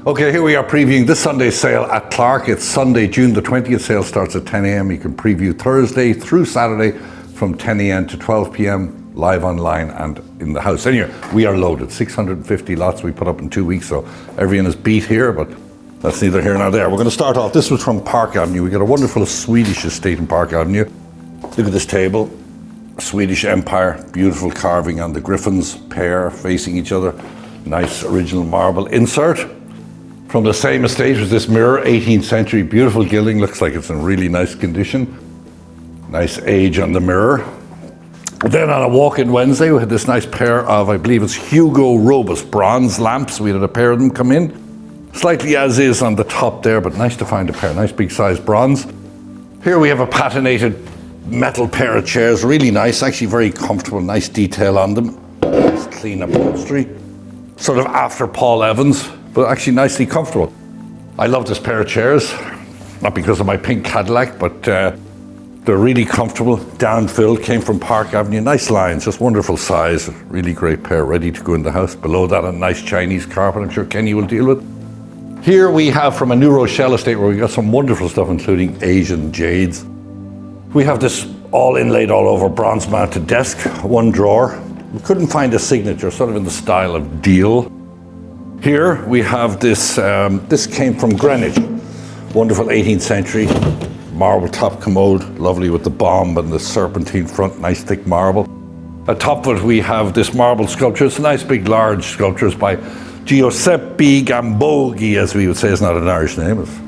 Okay, here we are previewing this Sunday's sale at Clark. It's Sunday, June the 20th. Sale starts at 10 a.m. You can preview Thursday through Saturday from 10 a.m. to 12 p.m. live online and in the house. Anyway, we are loaded. 650 lots we put up in 2 weeks, so everyone is beat here, but that's neither here nor there. We're going to start off. This was from Park Avenue. We got a wonderful Swedish estate in Park Avenue. Look at this table. Swedish Empire, beautiful carving on the griffins, pair facing each other. Nice original marble insert. From the same estate was this mirror, 18th century, beautiful gilding. Looks like it's in really nice condition. Nice age on the mirror. Then on a walk-in Wednesday, we had this nice pair of, I believe it's Hugo Robus bronze lamps. We had a pair of them come in. Slightly as is on the top there, but nice to find a pair. Nice big size bronze. Here we have a patinated metal pair of chairs. Really nice, actually very comfortable. Nice detail on them. Nice clean upholstery. Sort of after Paul Evans, but actually nicely comfortable. I love this pair of chairs. Not because of my pink Cadillac, but they're really comfortable. Down-filled, came from Park Avenue. Nice lines, just wonderful size. Really great pair, ready to go in the house. Below that, a nice Chinese carpet I'm sure Kenny will deal with. Here we have from a New Rochelle estate where we got some wonderful stuff, including Asian jades. We have this all inlaid all over bronze mounted desk, one drawer. We couldn't find a signature, sort of in the style of deal. Here we have this, this came from Greenwich. Wonderful 18th century, marble top commode, lovely with the bomb and the serpentine front, nice thick marble. Atop of it we have this marble sculpture. It's a nice big large sculpture. It's by Giuseppe Gamboghi, as we would say. It's not an Irish name, it's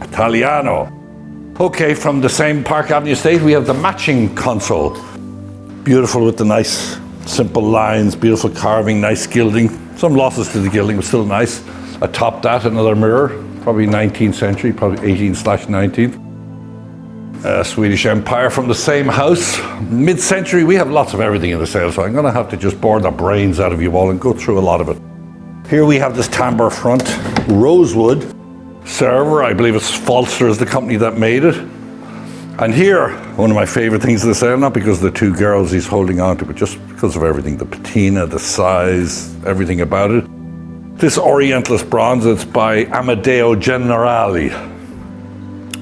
Italiano. Okay, from the same Park Avenue estate, we have the matching console. Beautiful with the nice simple lines, beautiful carving, nice gilding. Some losses to the gilding, but still nice. Atop that, another mirror, probably 19th century, probably 18/19th. Swedish Empire from the same house. Mid-century, we have lots of everything in the sale, so I'm going to have to just bore the brains out of you all and go through a lot of it. Here we have this tambour front, rosewood server. I believe it's Falster is the company that made it. And here, one of my favorite things in the sale, not because of the two girls he's holding on to, but just because of everything, the patina, the size, everything about it. This Orientalist bronze, it's by Amedeo Generali.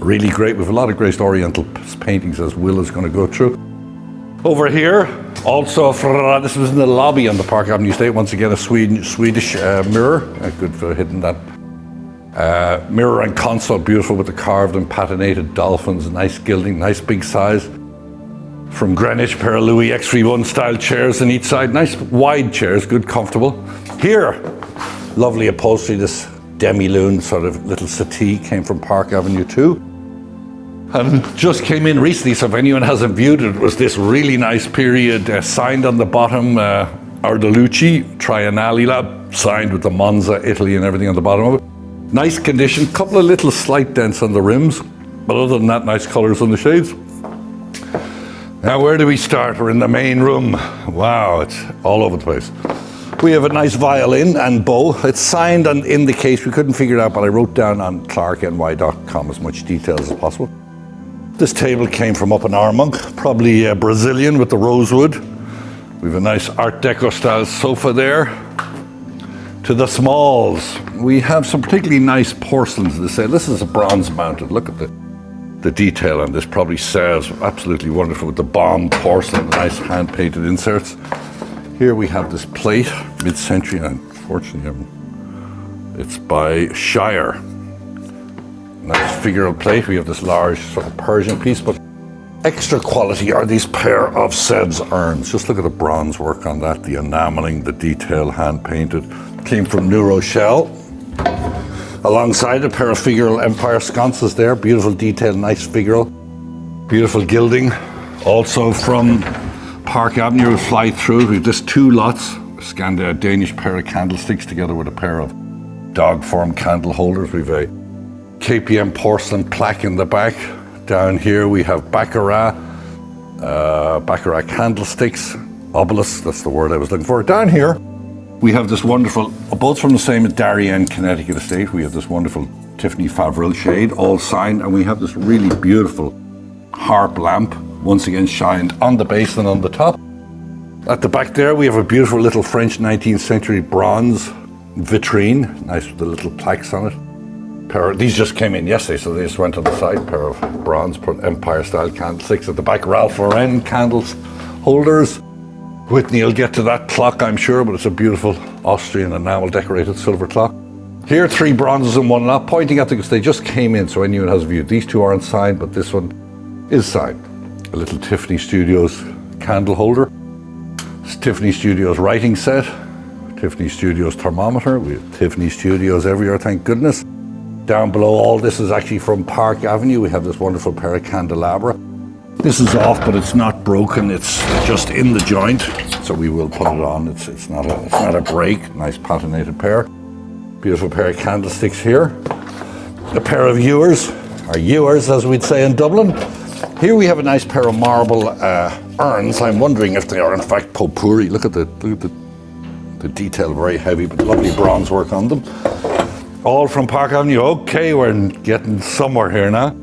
Really great, with a lot of great Oriental paintings, as Will is going to go through. Over here, also, this was in the lobby on the Park Avenue estate. Once again, a Swedish mirror. Good for hitting that. Mirror and console, beautiful with the carved and patinated dolphins. Nice gilding, nice big size. From Greenwich, pair of Louis X31 style chairs on each side. Nice wide chairs, good, comfortable. Here, lovely upholstery. This demi-lune sort of little settee came from Park Avenue too. And just came in recently, so if anyone hasn't viewed it, was this really nice period signed on the bottom, Ardelucci Triennale Lab, signed with the Monza, Italy and everything on the bottom of it. Nice condition, couple of little slight dents on the rims, but other than that, nice colors on the shades. Now, where do we start? We're in the main room. Wow, it's all over the place. We have a nice violin and bow. It's signed and in the case. We couldn't figure it out, but I wrote down on clarkny.com as much detail as possible. This table came from up in Armonk, probably Brazilian with the rosewood. We have a nice Art Deco style sofa there. To the smalls, we have some particularly nice porcelains in the sale. This is a bronze mounted. Look at the detail on this. Probably serves absolutely wonderful with the bomb porcelain, nice hand painted inserts. Here we have this plate, mid-century, unfortunately it's by Shire. Nice figural plate. We have this large sort of Persian piece, but extra quality are these pair of Seb's urns. Just look at the bronze work on that, the enameling, the detail, hand painted. Came from New Rochelle. Alongside a pair of figural Empire sconces there, beautiful detail, nice figural, beautiful gilding. Also from Park Avenue, we fly through. We have just two lots, a Danish pair of candlesticks together with a pair of dog form candle holders. We've a KPM porcelain plaque in the back. Down here we have Baccarat candlesticks, obelisks, that's the word I was looking for. Down here we have this wonderful, both from the same Darien, Connecticut estate, we have this wonderful Tiffany Favril shade, all signed, and we have this really beautiful harp lamp, once again shined on the base and on the top. At the back there we have a beautiful little French 19th century bronze vitrine, nice with the little plaques on it. These just came in yesterday, so they just went on the side. Pair of bronze Empire style candlesticks at the back. Ralph Lauren candles holders. Whitney will get to that clock, I'm sure, but it's a beautiful Austrian enamel decorated silver clock. Here, 3 bronzes and 1 lot, pointing at them because they just came in, so anyone has a view. These 2 aren't signed, but this one is signed. A little Tiffany Studios candle holder. It's Tiffany Studios writing set. Tiffany Studios thermometer. We have Tiffany Studios everywhere, thank goodness. Down below all this is actually from Park Avenue. We have this wonderful pair of candelabra. This is off, but it's not broken. It's just in the joint, so we will put it on. It's not a break. Nice patinated pair. Beautiful pair of candlesticks here. A pair of ewers, or ewers as we'd say in Dublin. Here we have a nice pair of marble urns. I'm wondering if they are in fact potpourri. Look at the detail, very heavy, but lovely bronze work on them. All from Park Avenue. Okay, we're getting somewhere here now.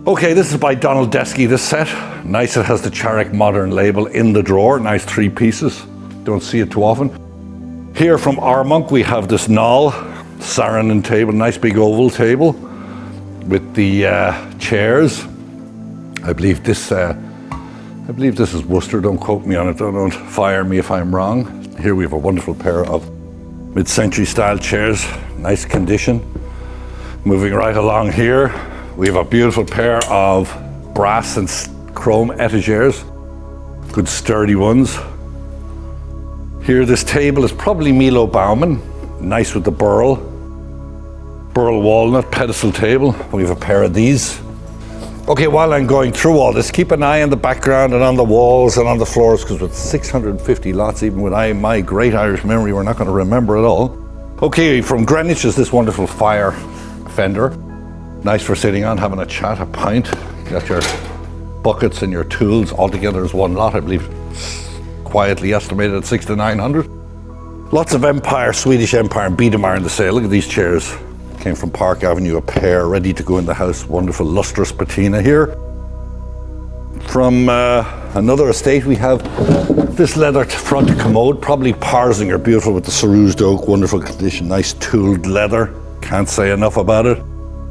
Okay, this is by Donald Desky, this set. Nice, it has the Charak Modern label in the drawer. Nice 3 pieces. Don't see it too often. Here from Armonk we have this Knoll Saarinen table, nice big oval table with the chairs. I believe this is Worcester, don't quote me on it, don't fire me if I'm wrong. Here we have a wonderful pair of mid-century style chairs, nice condition. Moving right along here, we have a beautiful pair of brass and chrome etagères, good sturdy ones. Here this table is probably Milo Baumann, nice with the burl walnut pedestal table. We have a pair of these. Okay, while I'm going through all this, keep an eye on the background and on the walls and on the floors, because with 650 lots, even with my great Irish memory, we're not going to remember it all. Okay, from Greenwich is this wonderful fire fender. Nice for sitting on, having a chat, a pint. You got your buckets and your tools all together as 1 lot, I believe, quietly estimated at 600 to 900. Lots of Empire, Swedish Empire and Biedermeier in the sale. Look at these chairs. Came from Park Avenue, a pair ready to go in the house. Wonderful lustrous patina here. From another estate we have this leather front commode, probably Parsinger, beautiful with the cerused oak, wonderful condition, nice tooled leather. Can't say enough about it.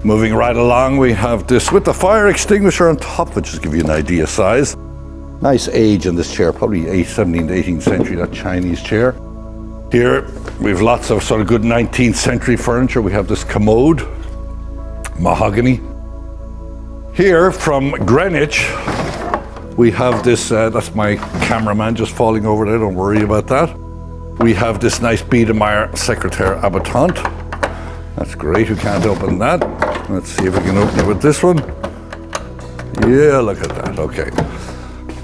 Moving right along, we have this with the fire extinguisher on top, which just give you an idea size. Nice age in this chair, probably 17th, 18th century, that Chinese chair. Here we have lots of sort of good 19th century furniture. We have this commode, mahogany. Here from Greenwich, we have this, that's my cameraman just falling over there, don't worry about that. We have this nice Biedermeier Secretaire Habitant. That's great, who can't open that? Let's see if we can open it with this one. Yeah, look at that, okay.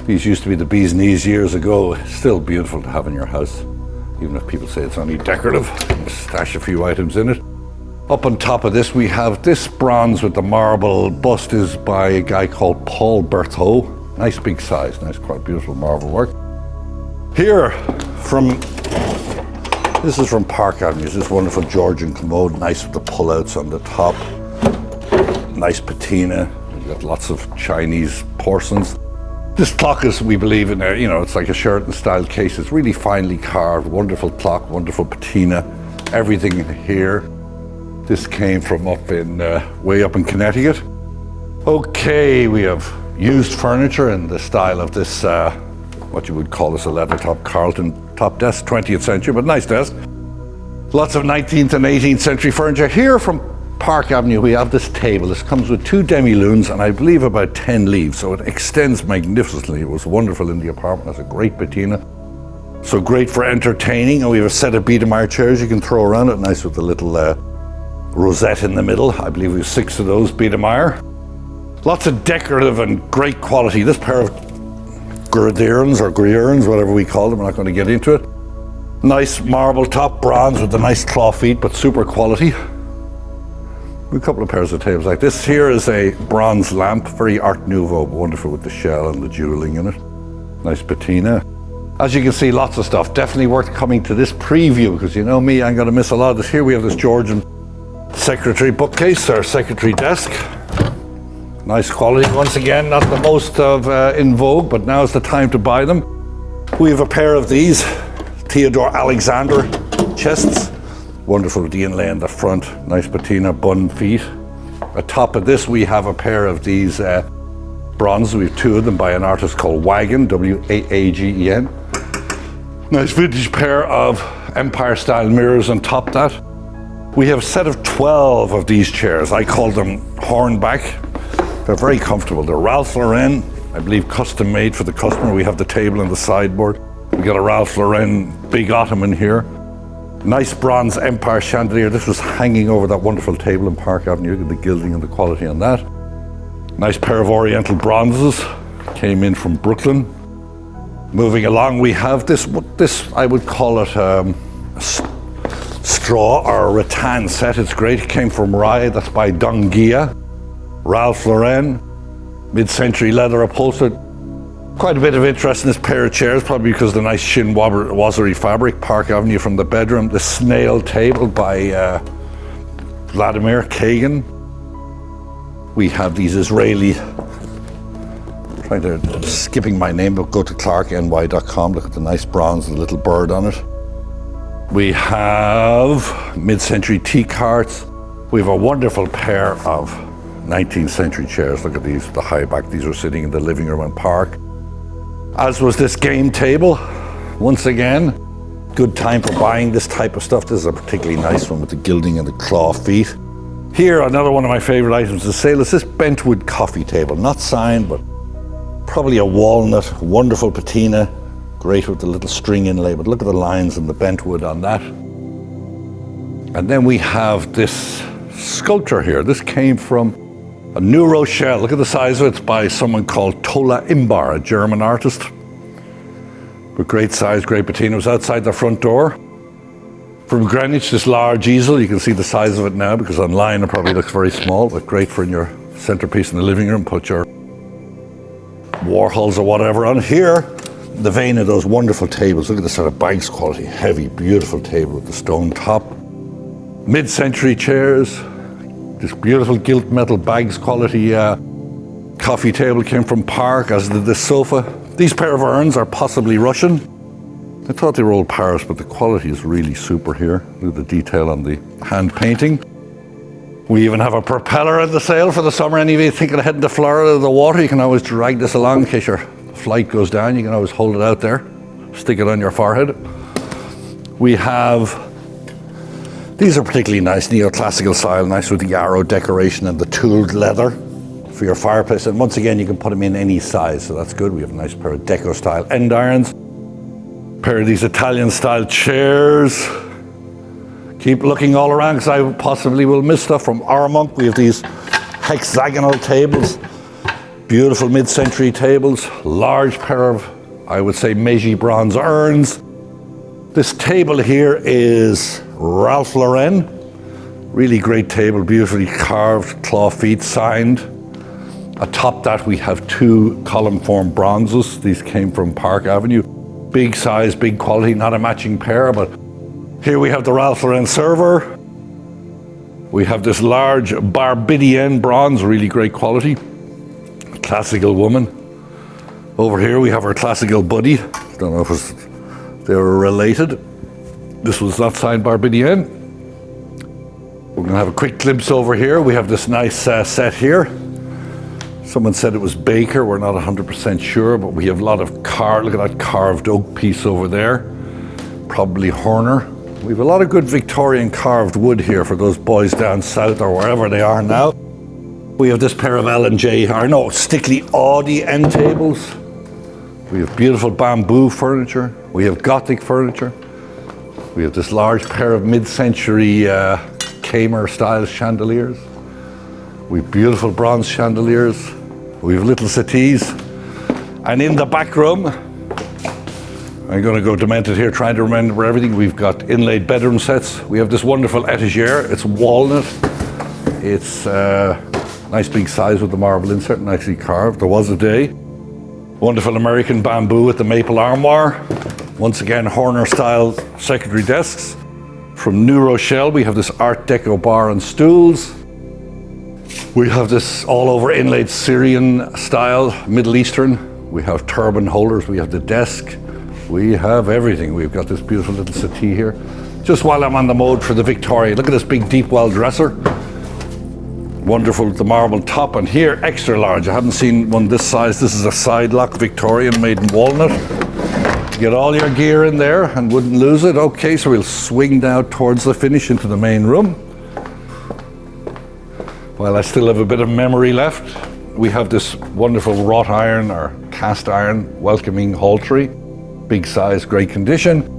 These used to be the bee's knees years ago. Still beautiful to have in your house, even if people say it's only decorative. Stash a few items in it. Up on top of this, we have this bronze with the marble bust is by a guy called Paul Berthaud. Nice big size, nice, quite beautiful marble work. Here, this is from Park Avenue, this wonderful Georgian commode, nice with the pullouts on the top. Nice patina, you've got lots of Chinese porcelains. This clock is, we believe in there, it's like a Sheraton style case. It's really finely carved, wonderful clock, wonderful patina, everything in here. This came from way up in Connecticut. Okay, we have used furniture in the style of this, what you would call this a leather top Carlton top desk, 20th century, but nice desk. Lots of 19th and 18th century furniture. Here from Park Avenue, we have this table. This comes with 2 demi-lunes and I believe about 10 leaves, so it extends magnificently. It was wonderful in the apartment. It's a great patina. So great for entertaining. And we have a set of Biedermeier chairs you can throw around it, nice with the little rosette in the middle. I believe we have 6 of those Biedermeier. Lots of decorative and great quality. This pair of Grierns or Grierns, whatever we call them, we're not going to get into it. Nice marble top, bronze with the nice claw feet, but super quality. A couple of pairs of tables like this. Here is a bronze lamp, very Art Nouveau, wonderful with the shell and the jewelling in it. Nice patina. As you can see, lots of stuff. Definitely worth coming to this preview, because you know me, I'm going to miss a lot of this. Here we have this Georgian secretary bookcase, or secretary desk. Nice quality, once again, not the most of in vogue, but now's the time to buy them. We have a pair of these Theodore Alexander chests. Wonderful with the inlay in the front, nice patina bun feet. Atop of this we have a pair of these bronzes. We have two of them by an artist called Wagen, W-A-A-G-E-N. Nice vintage pair of Empire style mirrors on top of that. We have a set of 12 of these chairs. I call them hornback. They're very comfortable. They're Ralph Lauren, I believe custom made for the customer. We have the table and the sideboard. We got a Ralph Lauren big Ottoman here. Nice bronze Empire chandelier. This was hanging over that wonderful table in Park Avenue. Look at the gilding and the quality on that. Nice pair of Oriental bronzes. Came in from Brooklyn. Moving along, we have this I would call it a straw or a rattan set. It's great. It came from Rye. That's by Dongia. Ralph Lauren. Mid-century leather upholstered. Quite a bit of interest in this pair of chairs, probably because of the nice chinoiserie fabric. Park Avenue from the bedroom. The snail table by Vladimir Kagan. We have these Israeli, skipping my name, but go to clarkny.com. Look at the nice bronze with a little bird on it. We have mid-century tea carts. We have a wonderful pair of 19th century chairs. Look at these, the high back. These are sitting in the living room and park. As was this game table. Once again, good time for buying this type of stuff. This is a particularly nice one with the gilding and the claw feet. Here, another one of my favorite items to sale is this Bentwood coffee table. Not signed, but probably a walnut, wonderful patina. Great with the little string inlay, but look at the lines and the Bentwood on that. And then we have this sculpture here. This came from a New Rochelle. Look at the size of it. It's by someone called Tola Imbar, a German artist. With great size, great patina. It was outside the front door. From Greenwich, this large easel. You can see the size of it now because online it probably looks very small, but great for in your centerpiece in the living room. Put your Warhols or whatever on. Here, the vein of those wonderful tables. Look at the sort of Banks quality, heavy, beautiful table with the stone top. Mid-century chairs. This beautiful gilt metal bags quality coffee table came from Park, as did this sofa. These pair of urns are possibly Russian. I thought they were old Paris, but the quality is really super here. Look at the detail on the hand painting. We even have a propeller at the sale for the summer. Any of you thinking of heading to Florida, the water, you can always drag this along in case your flight goes down. You can always hold it out there, stick it on your forehead. We have, these are particularly nice, neoclassical style, nice with the arrow decoration and the tooled leather for your fireplace. And once again, you can put them in any size, so that's good. We have a nice pair of Deco style end irons. Pair of these Italian style chairs. Keep looking all around because I possibly will miss stuff from Armonk. We have these hexagonal tables, beautiful mid-century tables, large pair of, I would say, Meiji bronze urns. This table here is Ralph Lauren. Really great table, beautifully carved, claw feet, signed. Atop that we have two column form bronzes. These came from Park Avenue. Big size, big quality, not a matching pair, but here we have the Ralph Lauren server. We have this large Barbadienne bronze, really great quality. Classical woman. Over here we have our classical buddy. Don't know if they were related. This was not signed Barbadienne. We're gonna have a quick glimpse over here. We have this nice set here. Someone said it was Baker, we're not 100% sure, but we have a lot of look at that carved oak piece over there. Probably Horner. We have a lot of good Victorian carved wood here for those boys down south or wherever they are now. We have this pair of Stickley Audi end tables. We have beautiful bamboo furniture. We have Gothic furniture. We have this large pair of mid-century Kramer style chandeliers. We have beautiful bronze chandeliers. We have little settees. And in the back room, I'm going to go demented here trying to remember everything. We've got inlaid bedroom sets. We have this wonderful etagere. It's walnut. It's nice big size with the marble insert, nicely carved. There was a day. Wonderful American bamboo with the maple armoire. Once again, Horner style secretary desks. From New Rochelle, we have this Art Deco bar and stools. We have this all over inlaid Syrian style, Middle Eastern. We have turban holders, we have the desk. We have everything. We've got this beautiful little settee here. Just while I'm on the mode for the Victorian, look at this big deep well dresser. Wonderful with the marble top, and here extra large. I haven't seen one this size. This is a side lock Victorian made in walnut. Get all your gear in there and wouldn't lose it. Okay, so we'll swing down towards the finish into the main room. While I still have a bit of memory left, we have this wonderful wrought iron or cast iron welcoming hall tree. Big size, great condition.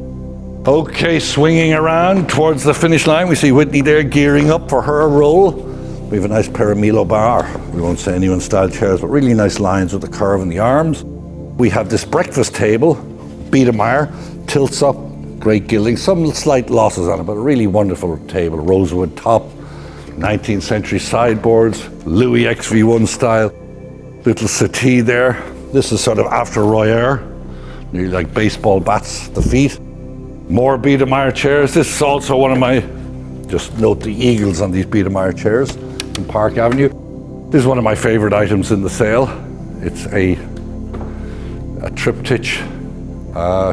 Okay, swinging around towards the finish line. We see Whitney there gearing up for her roll. We have a nice pair of Milo bar. We won't say anyone style chairs, but really nice lines with the curve in the arms. We have this breakfast table, Biedermeier, tilts up, great gilding, some slight losses on it, but a really wonderful table, rosewood top, 19th century sideboards, Louis XV1 style, little settee there. This is sort of after Royer, nearly like baseball bats, the feet. More Biedermeier chairs. This is also one of my, just note the eagles on these Biedermeier chairs in Park Avenue. This is one of my favorite items in the sale. It's a triptych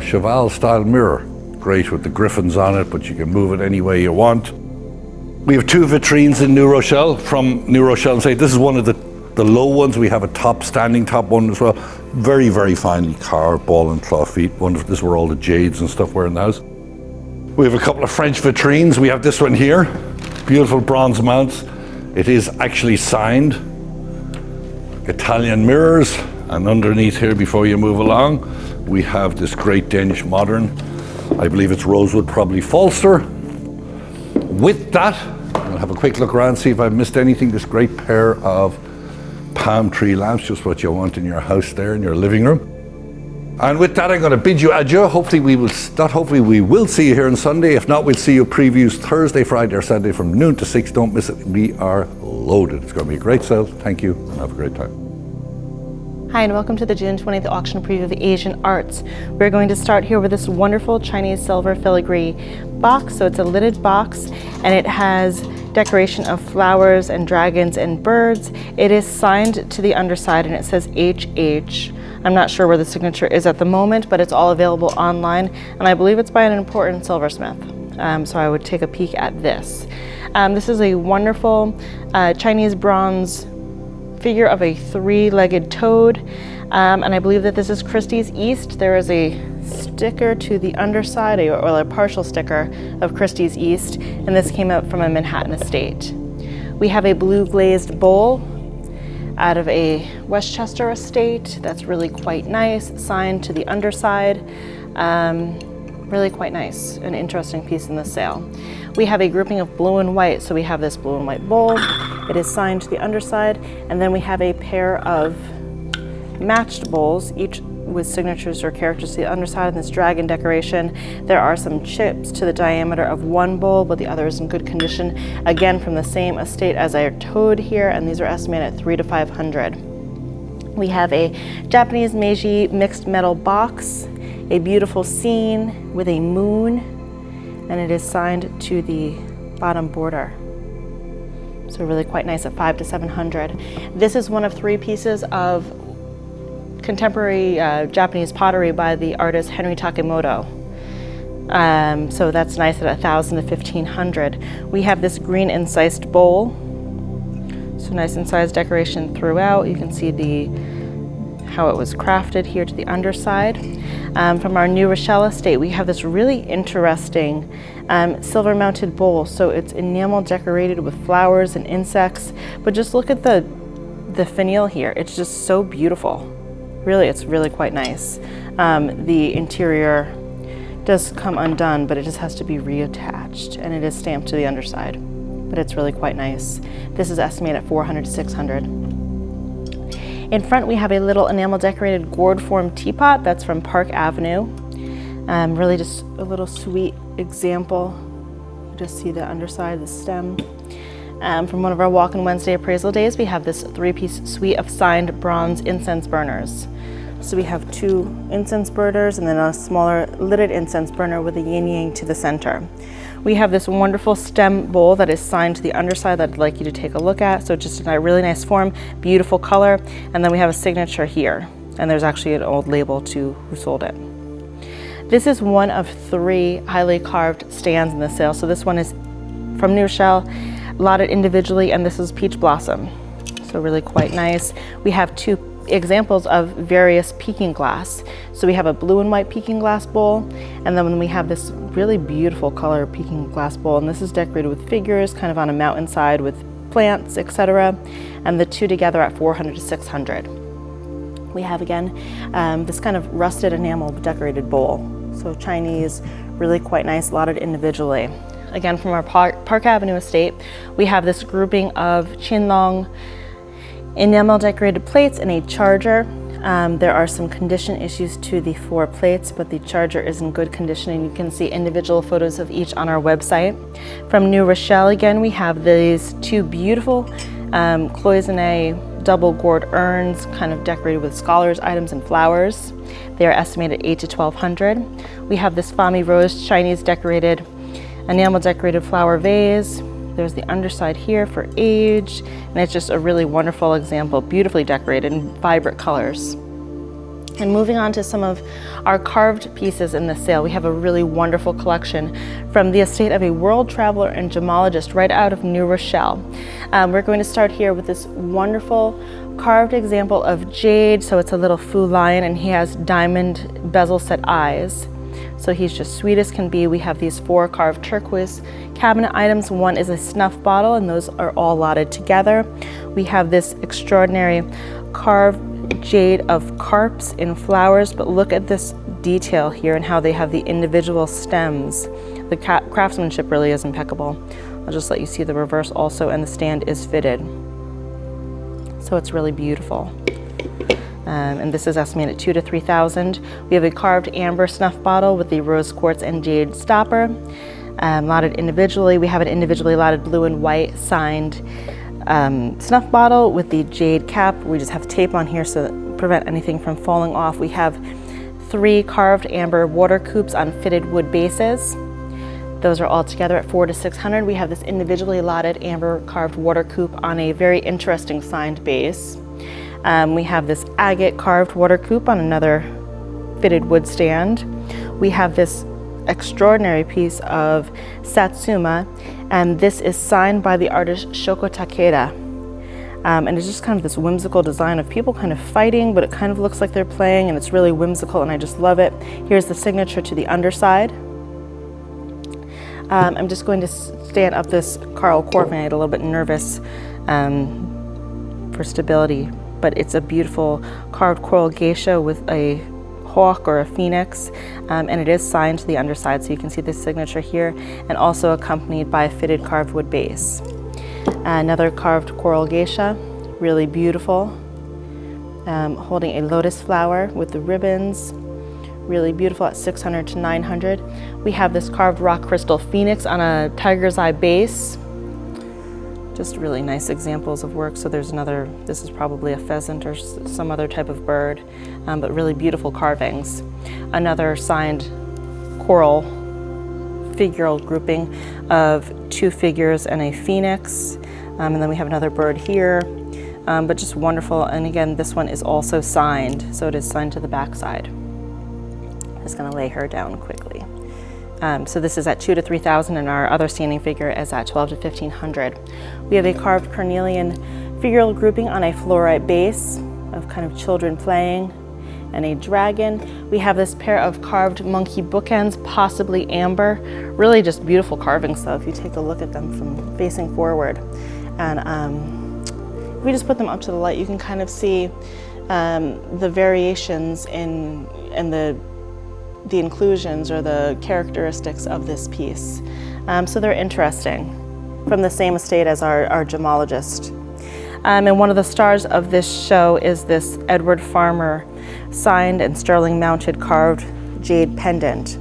cheval style mirror. Great with the griffins on it, but you can move it any way you want. We have two vitrines in New Rochelle from New Rochelle and say this is one of the low ones. We have a top standing top one as well. Very, very finely carved ball and claw feet. Wonderful. This is where all the jades and stuff were in the house. We have a couple of French vitrines. We have this one here. Beautiful bronze mounts. It is actually signed. Italian mirrors. And underneath here, before you move along, we have this great Danish modern. I believe it's rosewood, probably Falster. With that, I'll have a quick look around, see if I've missed anything. This great pair of palm tree lamps, just what you want in your house there, in your living room. And with that, I'm going to bid you adieu. Hopefully we will see you here on Sunday. If not, we'll see you previews Thursday, Friday or Saturday from noon to 6. Don't miss it. We are loaded. It's going to be a great sale. Thank you and have a great time. Hi, and welcome to the June 20th auction preview of Asian Arts. We're going to start here with this wonderful Chinese silver filigree box. So it's a lidded box, and it has decoration of flowers and dragons and birds. It is signed to the underside, and it says HH. I'm not sure where the signature is at the moment, but it's all available online, and I believe it's by an important silversmith. So I would take a peek at this. This is a wonderful Chinese bronze figure of a three-legged toad, and I believe that this is Christie's East. There is a sticker to the underside, or a partial sticker of Christie's East, and this came out from a Manhattan estate. We have a blue glazed bowl out of a Westchester estate that's really quite nice, signed to the underside. Really quite nice, an interesting piece in the sale. We have a grouping of blue and white, so we have this blue and white bowl. It is signed to the underside, and then we have a pair of matched bowls, each with signatures or characters to the underside. And this dragon decoration, there are some chips to the diameter of one bowl, but the other is in good condition. Again, from the same estate as our toad here, and these are estimated at $300 to $500. We have a Japanese Meiji mixed metal box, a beautiful scene with a moon, and it is signed to the bottom border. So really quite nice at $500 to $700. This is one of 3 pieces of contemporary Japanese pottery by the artist Henry Takemoto. So that's nice at $1,000 to $1,500. We have this green incised bowl. So nice incised decoration throughout. You can see how it was crafted here to the underside. From our New Rochelle estate, we have this really interesting silver mounted bowl. So it's enamel decorated with flowers and insects, but just look at the finial here. It's just so beautiful. Really, it's really quite nice. The interior does come undone, but it just has to be reattached, and it is stamped to the underside, but it's really quite nice. This is estimated at $400 to $600. In front, we have a little enamel decorated gourd form teapot that's from Park Avenue. Really just a little sweet example. You just see the underside, the stem. From one of our Walk-in Wednesday appraisal days, we have this 3-piece suite of signed bronze incense burners. So we have 2 incense burners and then a smaller lidded incense burner with a yin-yang to the center. We have this wonderful stem bowl that is signed to the underside that I'd like you to take a look at. So just in a really nice form, beautiful color. And then we have a signature here. And there's actually an old label to who sold it. This is one of 3 highly carved stands in the sale. So this one is from New Rochelle, lotted individually, and this is Peach Blossom. So really quite nice. We have 2 examples of various peking glass. So we have a blue and white peking glass bowl, and then we have this really beautiful color peking glass bowl, and this is decorated with figures kind of on a mountainside with plants, etc. And the 2 together at $400 to $600. We have again this kind of rusted enamel decorated bowl. So Chinese, really quite nice, lotted individually. Again, from our Park Avenue estate, we have this grouping of Qinlong enamel decorated plates and a charger. There are some condition issues to the 4 plates, but the charger is in good condition, and you can see individual photos of each on our website. From New Rochelle, again, we have these 2 beautiful cloisonne double gourd urns, kind of decorated with scholars items and flowers. They are estimated $800 to $1,200. We have this Foamy Rose Chinese decorated, enamel decorated flower vase. There's the underside here for age, and it's just a really wonderful example, beautifully decorated in vibrant colors. And moving on to some of our carved pieces in the sale, we have a really wonderful collection from the estate of a world traveler and gemologist right out of New Rochelle. We're going to start here with this wonderful carved example of Jade. So it's a little faux lion, and he has diamond bezel set eyes. So he's just sweet as can be. We have these 4 carved turquoise cabinet items. One is a snuff bottle, and those are all lotted together. We have this extraordinary carved jade of carps in flowers, but look at this detail here and how they have the individual stems. The craftsmanship really is impeccable. I'll just let you see the reverse also, and the stand is fitted. So it's really beautiful. And this is estimated $2,000 to $3,000. We have a carved amber snuff bottle with the rose quartz and jade stopper, lotted individually. We have an individually lotted blue and white signed snuff bottle with the jade cap. We just have tape on here so that prevent anything from falling off. We have 3 carved amber water coops on fitted wood bases. Those are all together at $400 to $600. We have this individually lotted amber carved water coop on a very interesting signed base. We have this agate carved water coop on another fitted wood stand. We have this extraordinary piece of Satsuma, and this is signed by the artist Shoko Takeda. And it's just kind of this whimsical design of people kind of fighting, but it kind of looks like they're playing, and it's really whimsical, and I just love it. Here's the signature to the underside. I'm just going to stand up this Carl Corvin. I get a little bit nervous for stability, but it's a beautiful carved coral geisha with a hawk or a phoenix, and it is signed to the underside, so you can see the signature here, and also accompanied by a fitted carved wood base. Another carved coral geisha, really beautiful, holding a lotus flower with the ribbons, really beautiful at $600 to $900. We have this carved rock crystal phoenix on a tiger's eye base. Just really nice examples of work. So there's another, this is probably a pheasant or some other type of bird, but really beautiful carvings. Another signed coral figural grouping of 2 figures and a phoenix. And then we have another bird here, but just wonderful. And again, this one is also signed. So it is signed to the back side. I'm just gonna lay her down quickly. So this is at $2,000 to $3,000, and our other standing figure is at $1,200 to $1,500. We have a carved carnelian figural grouping on a fluorite base of kind of children playing, and a dragon. We have this pair of carved monkey bookends, possibly amber. Really just beautiful carvings though, if you take a look at them from facing forward. And if we just put them up to the light, you can kind of see the variations in the inclusions or the characteristics of this piece. So they're interesting, from the same estate as our gemologist. And one of the stars of this show is this Edward Farmer signed and sterling mounted carved jade pendant.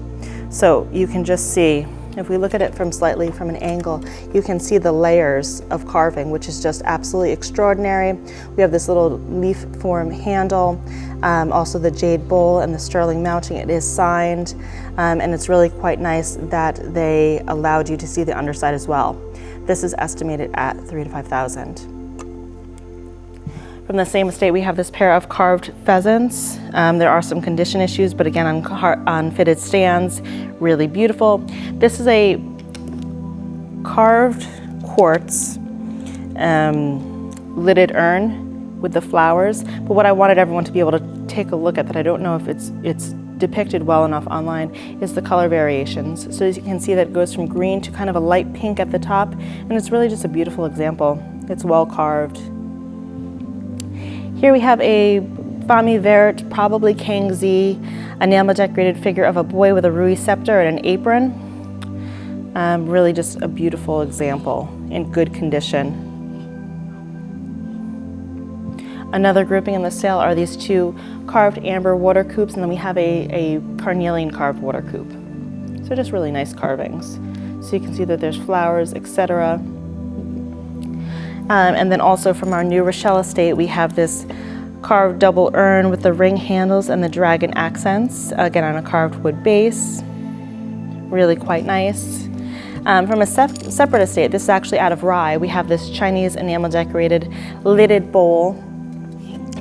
So you can just see, if we look at it from slightly from an angle, you can see the layers of carving, which is just absolutely extraordinary. We have this little leaf form handle, also the jade bowl and the sterling mounting. It is signed, and it's really quite nice that they allowed you to see the underside as well. This is estimated at $3,000 to $5,000. From the same estate, we have this pair of carved pheasants. There are some condition issues, but again, on fitted stands, really beautiful. This is a carved quartz lidded urn with the flowers. But what I wanted everyone to be able to take a look at, that I don't know if it's depicted well enough online, is the color variations. So as you can see, that it goes from green to kind of a light pink at the top, and it's really just a beautiful example. It's well carved. Here we have a Foamy Vases, probably Kangxi, enamel decorated figure of a boy with a rui scepter and an apron. Really just a beautiful example in good condition. Another grouping in the sale are these two carved amber water coops, and then we have a carnelian carved water coop. So just really nice carvings. So you can see that there's flowers, etc. And then also from our New Rochelle estate, we have this carved double urn with the ring handles and the dragon accents, again on a carved wood base. Really quite nice. From a separate estate, this is actually out of Rye, we have this Chinese enamel decorated lidded bowl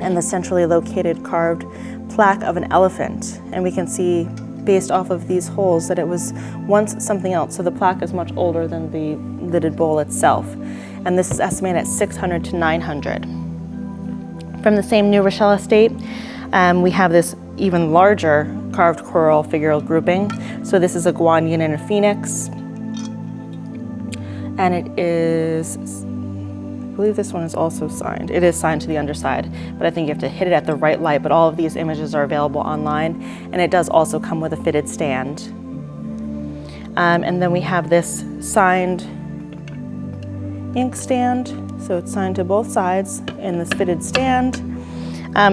and the centrally located carved plaque of an elephant. And we can see, based off of these holes, that it was once something else. So the plaque is much older than the lidded bowl itself. And this is estimated at 600 to 900. From the same New Rochelle estate, we have this even larger carved coral figural grouping. So this is a guanyin and a phoenix. And it is, I believe this one is also signed. It is signed to the underside, but I think you have to hit it at the right light. But all of these images are available online, and it does also come with a fitted stand. And then we have this signed inkstand. So it's signed to both sides in this fitted stand.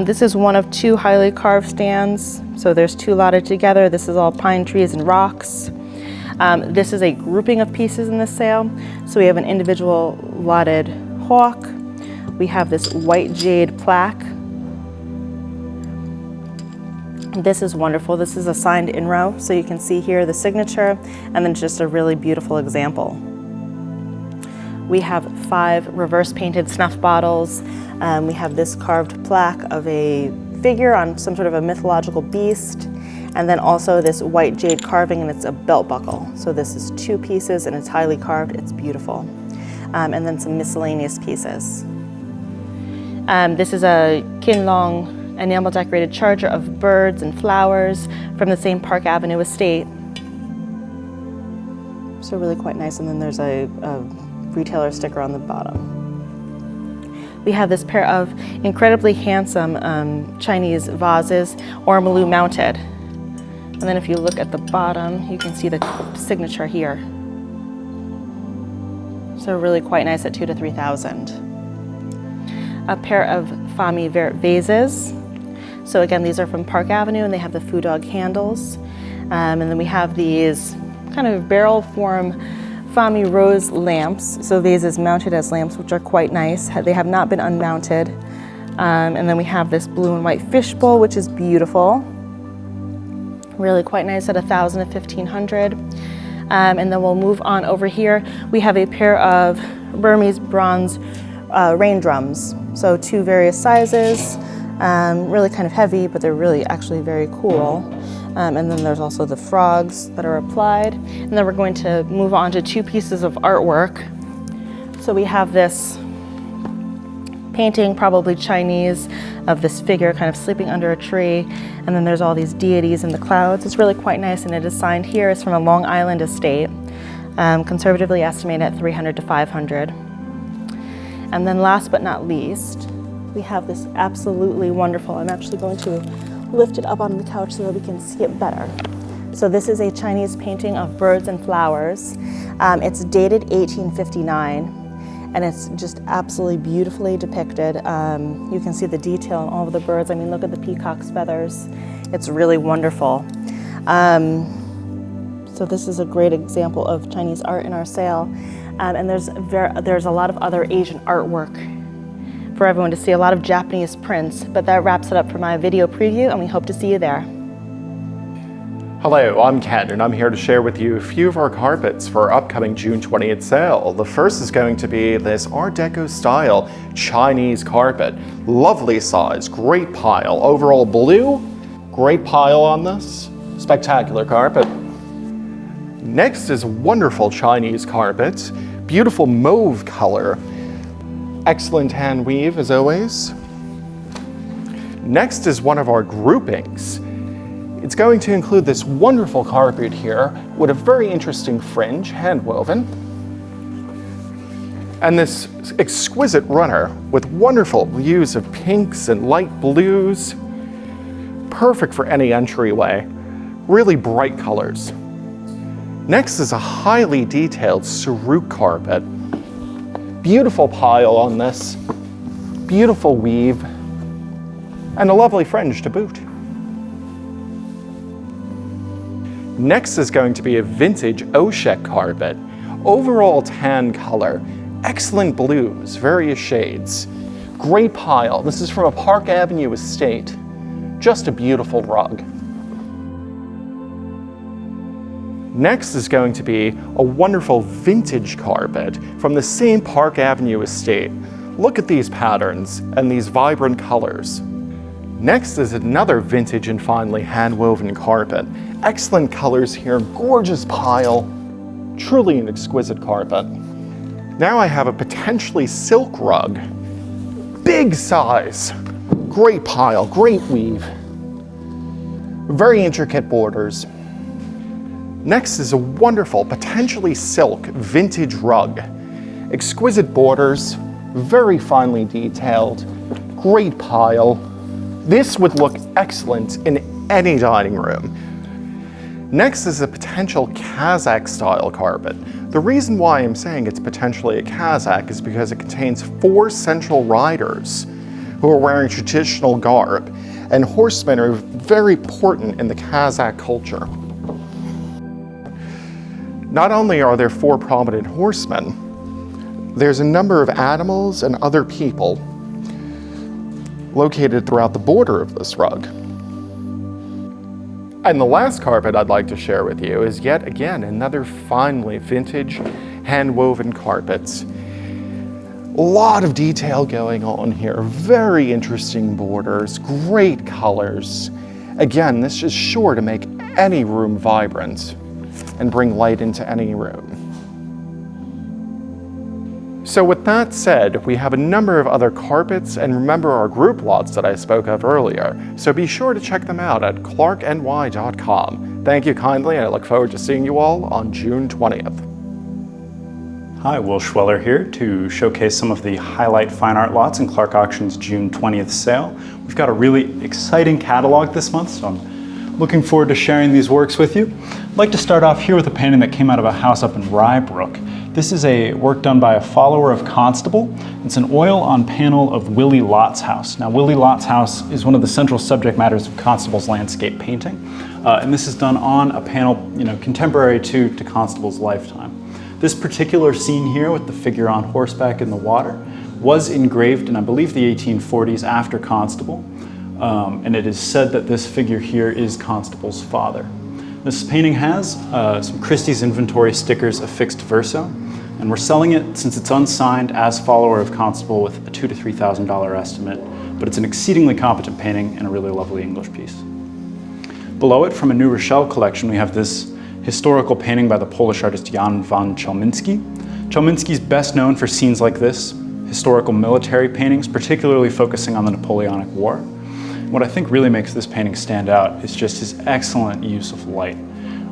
This is one of two highly carved stands. So there's two lotted together. This is all pine trees and rocks. This is a grouping of pieces in this sale. So we have an individual lotted hawk. We have this white jade plaque. This is wonderful. This is a signed in row. So you can see here the signature, and then just a really beautiful example. We have 5 reverse painted snuff bottles. We have this carved plaque of a figure on some sort of a mythological beast. And then also this white jade carving, and it's a belt buckle. So this is 2 pieces and it's highly carved. It's beautiful. And then some miscellaneous pieces. This is a Kinlong enamel decorated charger of birds and flowers from the same Park Avenue estate. So really quite nice. And then there's a retailer sticker on the bottom. We have this pair of incredibly handsome Chinese vases, ormolu mounted. And then if you look at the bottom, you can see the signature here. So really quite nice at 2,000 to 3,000. A pair of Foamy Vases. So again, these are from Park Avenue, and they have the foo dog handles. And then we have these kind of barrel form Foamy rose lamps, so vases mounted as lamps, which are quite nice. They have not been unmounted. And then we have this blue and white fishbowl, which is beautiful. Really quite nice at 1,000 to 1,500. And then we'll move on over here. We have a pair of Burmese bronze Raindrums. So 2 various sizes, really kind of heavy, but they're really actually very cool. And then there's also the frogs that are applied. And then we're going to move on to 2 pieces of artwork. So we have this painting, probably Chinese, of this figure kind of sleeping under a tree. And then there's all these deities in the clouds. It's really quite nice, and it is signed here. It's from a Long Island estate, conservatively estimated at 300 to 500. And then last but not least, we have this absolutely wonderful, I'm actually going to lift it up on the couch so that we can see it better. So this is a Chinese painting of birds and flowers. It's dated 1859, and it's just absolutely beautifully depicted. You can see the detail in all of the birds. I mean, look at the peacock's feathers. It's really wonderful. So this is a great example of Chinese art in our sale. And there's a lot of other Asian artwork for everyone to see, a lot of Japanese prints. But that wraps it up for my video preview, and we hope to see you there. Hello, I'm Ken, and I'm here to share with you a few of our carpets for our upcoming June 20th sale. The first is going to be this Art Deco style Chinese carpet. Lovely size, great pile. Overall blue, great pile on this. Spectacular carpet. Next is wonderful Chinese carpet. Beautiful mauve color. Excellent hand weave as always. Next is one of our groupings. It's going to include this wonderful carpet here with a very interesting fringe, hand-woven, and this exquisite runner with wonderful hues of pinks and light blues. Perfect for any entryway. Really bright colors. Next is a highly detailed Saruk carpet. Beautiful pile on this, beautiful weave, and a lovely fringe to boot. Next is going to be a vintage Oshek carpet. Overall tan color, excellent blues, various shades. Great pile. This is from a Park Avenue estate. Just a beautiful rug. Next is going to be a wonderful vintage carpet from the same Park Avenue estate. Look at these patterns and these vibrant colors. Next is another vintage and finely hand-woven carpet. Excellent colors here, gorgeous pile, truly an exquisite carpet. Now I have a potentially silk rug. Big size, great pile, great weave, very intricate borders. Next is a wonderful, potentially silk vintage rug. Exquisite borders, very finely detailed, great pile. This would look excellent in any dining room. Next is a potential Kazakh style carpet. The reason why I'm saying it's potentially a Kazakh is because it contains 4 central riders who are wearing traditional garb, and horsemen are very important in the Kazakh culture. Not only are there 4 prominent horsemen, there's a number of animals and other people located throughout the border of this rug. And the last carpet I'd like to share with you is yet again another finely vintage hand-woven carpets. A lot of detail going on here, very interesting borders, great colors. Again, this is sure to make any room vibrant and bring light into any room. So with that said, we have a number of other carpets, and remember our group lots that I spoke of earlier. So be sure to check them out at clarkny.com. Thank you kindly, and I look forward to seeing you all on June 20th. Hi, Will Schweller here to showcase some of the highlight fine art lots in Clark Auction's June 20th sale. We've got a really exciting catalog this month, so I'm looking forward to sharing these works with you. I'd like to start off here with a painting that came out of a house up in Rybrook. This is a work done by a follower of Constable. It's an oil on panel of Willie Lott's house. Now, Willie Lott's house is one of the central subject matters of Constable's landscape painting. And this is done on a panel, contemporary to Constable's lifetime. This particular scene here with the figure on horseback in the water was engraved in, I believe, the 1840s after Constable. And it is said that this figure here is Constable's father. This painting has some Christie's inventory stickers affixed verso, and we're selling it since it's unsigned as follower of Constable with a $2,000 to $3,000 estimate, but it's an exceedingly competent painting and a really lovely English piece. Below it, from a New Rochelle collection, we have this historical painting by the Polish artist Jan van Chelmiński. Chelmiński's best known for scenes like this, historical military paintings, particularly focusing on the Napoleonic War. What I think really makes this painting stand out is just his excellent use of light.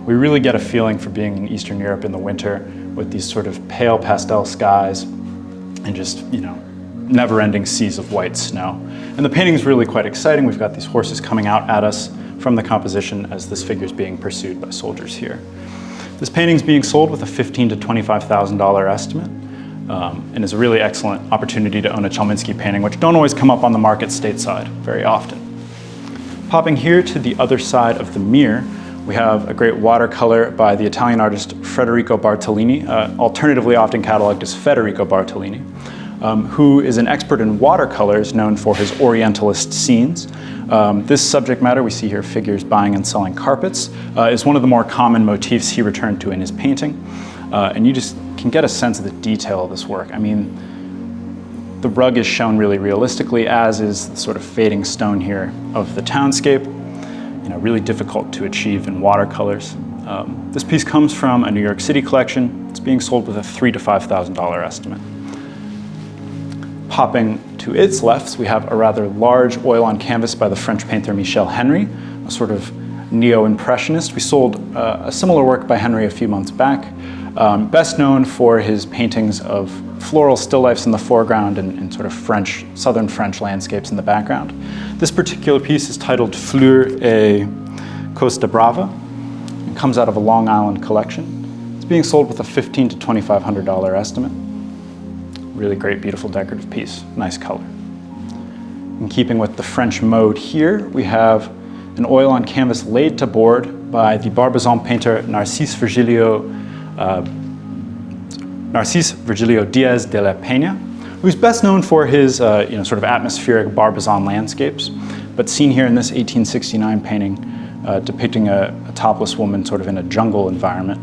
We really get a feeling for being in Eastern Europe in the winter with these sort of pale pastel skies and just, never-ending seas of white snow. And the painting is really quite exciting. We've got these horses coming out at us from the composition as this figure is being pursued by soldiers here. This painting is being sold with a $15,000 to $25,000 estimate. And is a really excellent opportunity to own a Chelmiński painting, which don't always come up on the market stateside very often. Popping here to the other side of the mirror, we have a great watercolor by the Italian artist Frederico Bartellini, alternatively often cataloged as Federico Bartellini. who is an expert in watercolors known for his Orientalist scenes. This subject matter, we see here figures buying and selling carpets, is one of the more common motifs he returned to in his painting. And you just can get a sense of the detail of this work. I mean, the rug is shown really realistically, as is the sort of fading stone here of the townscape. You know, really difficult to achieve in watercolors. This piece comes from a New York City collection. It's being sold with a $3,000 to $5,000 estimate. Popping to its left, we have a rather large oil on canvas by the French painter Michel Henry, a sort of neo-impressionist. We sold a similar work by Henry a few months back, best known for his paintings of floral still lifes in the foreground and sort of French, southern French landscapes in the background. This particular piece is titled Fleurs et Costa Brava. It comes out of a Long Island collection. It's being sold with a $1,500 to $2,500 estimate. Really great, beautiful decorative piece, nice color. In keeping with the French mode here, we have an oil on canvas laid to board by the Barbizon painter Narcís Virgilio Diaz de la Peña, who's best known for his sort of atmospheric Barbizon landscapes, but seen here in this 1869 painting depicting a topless woman sort of in a jungle environment.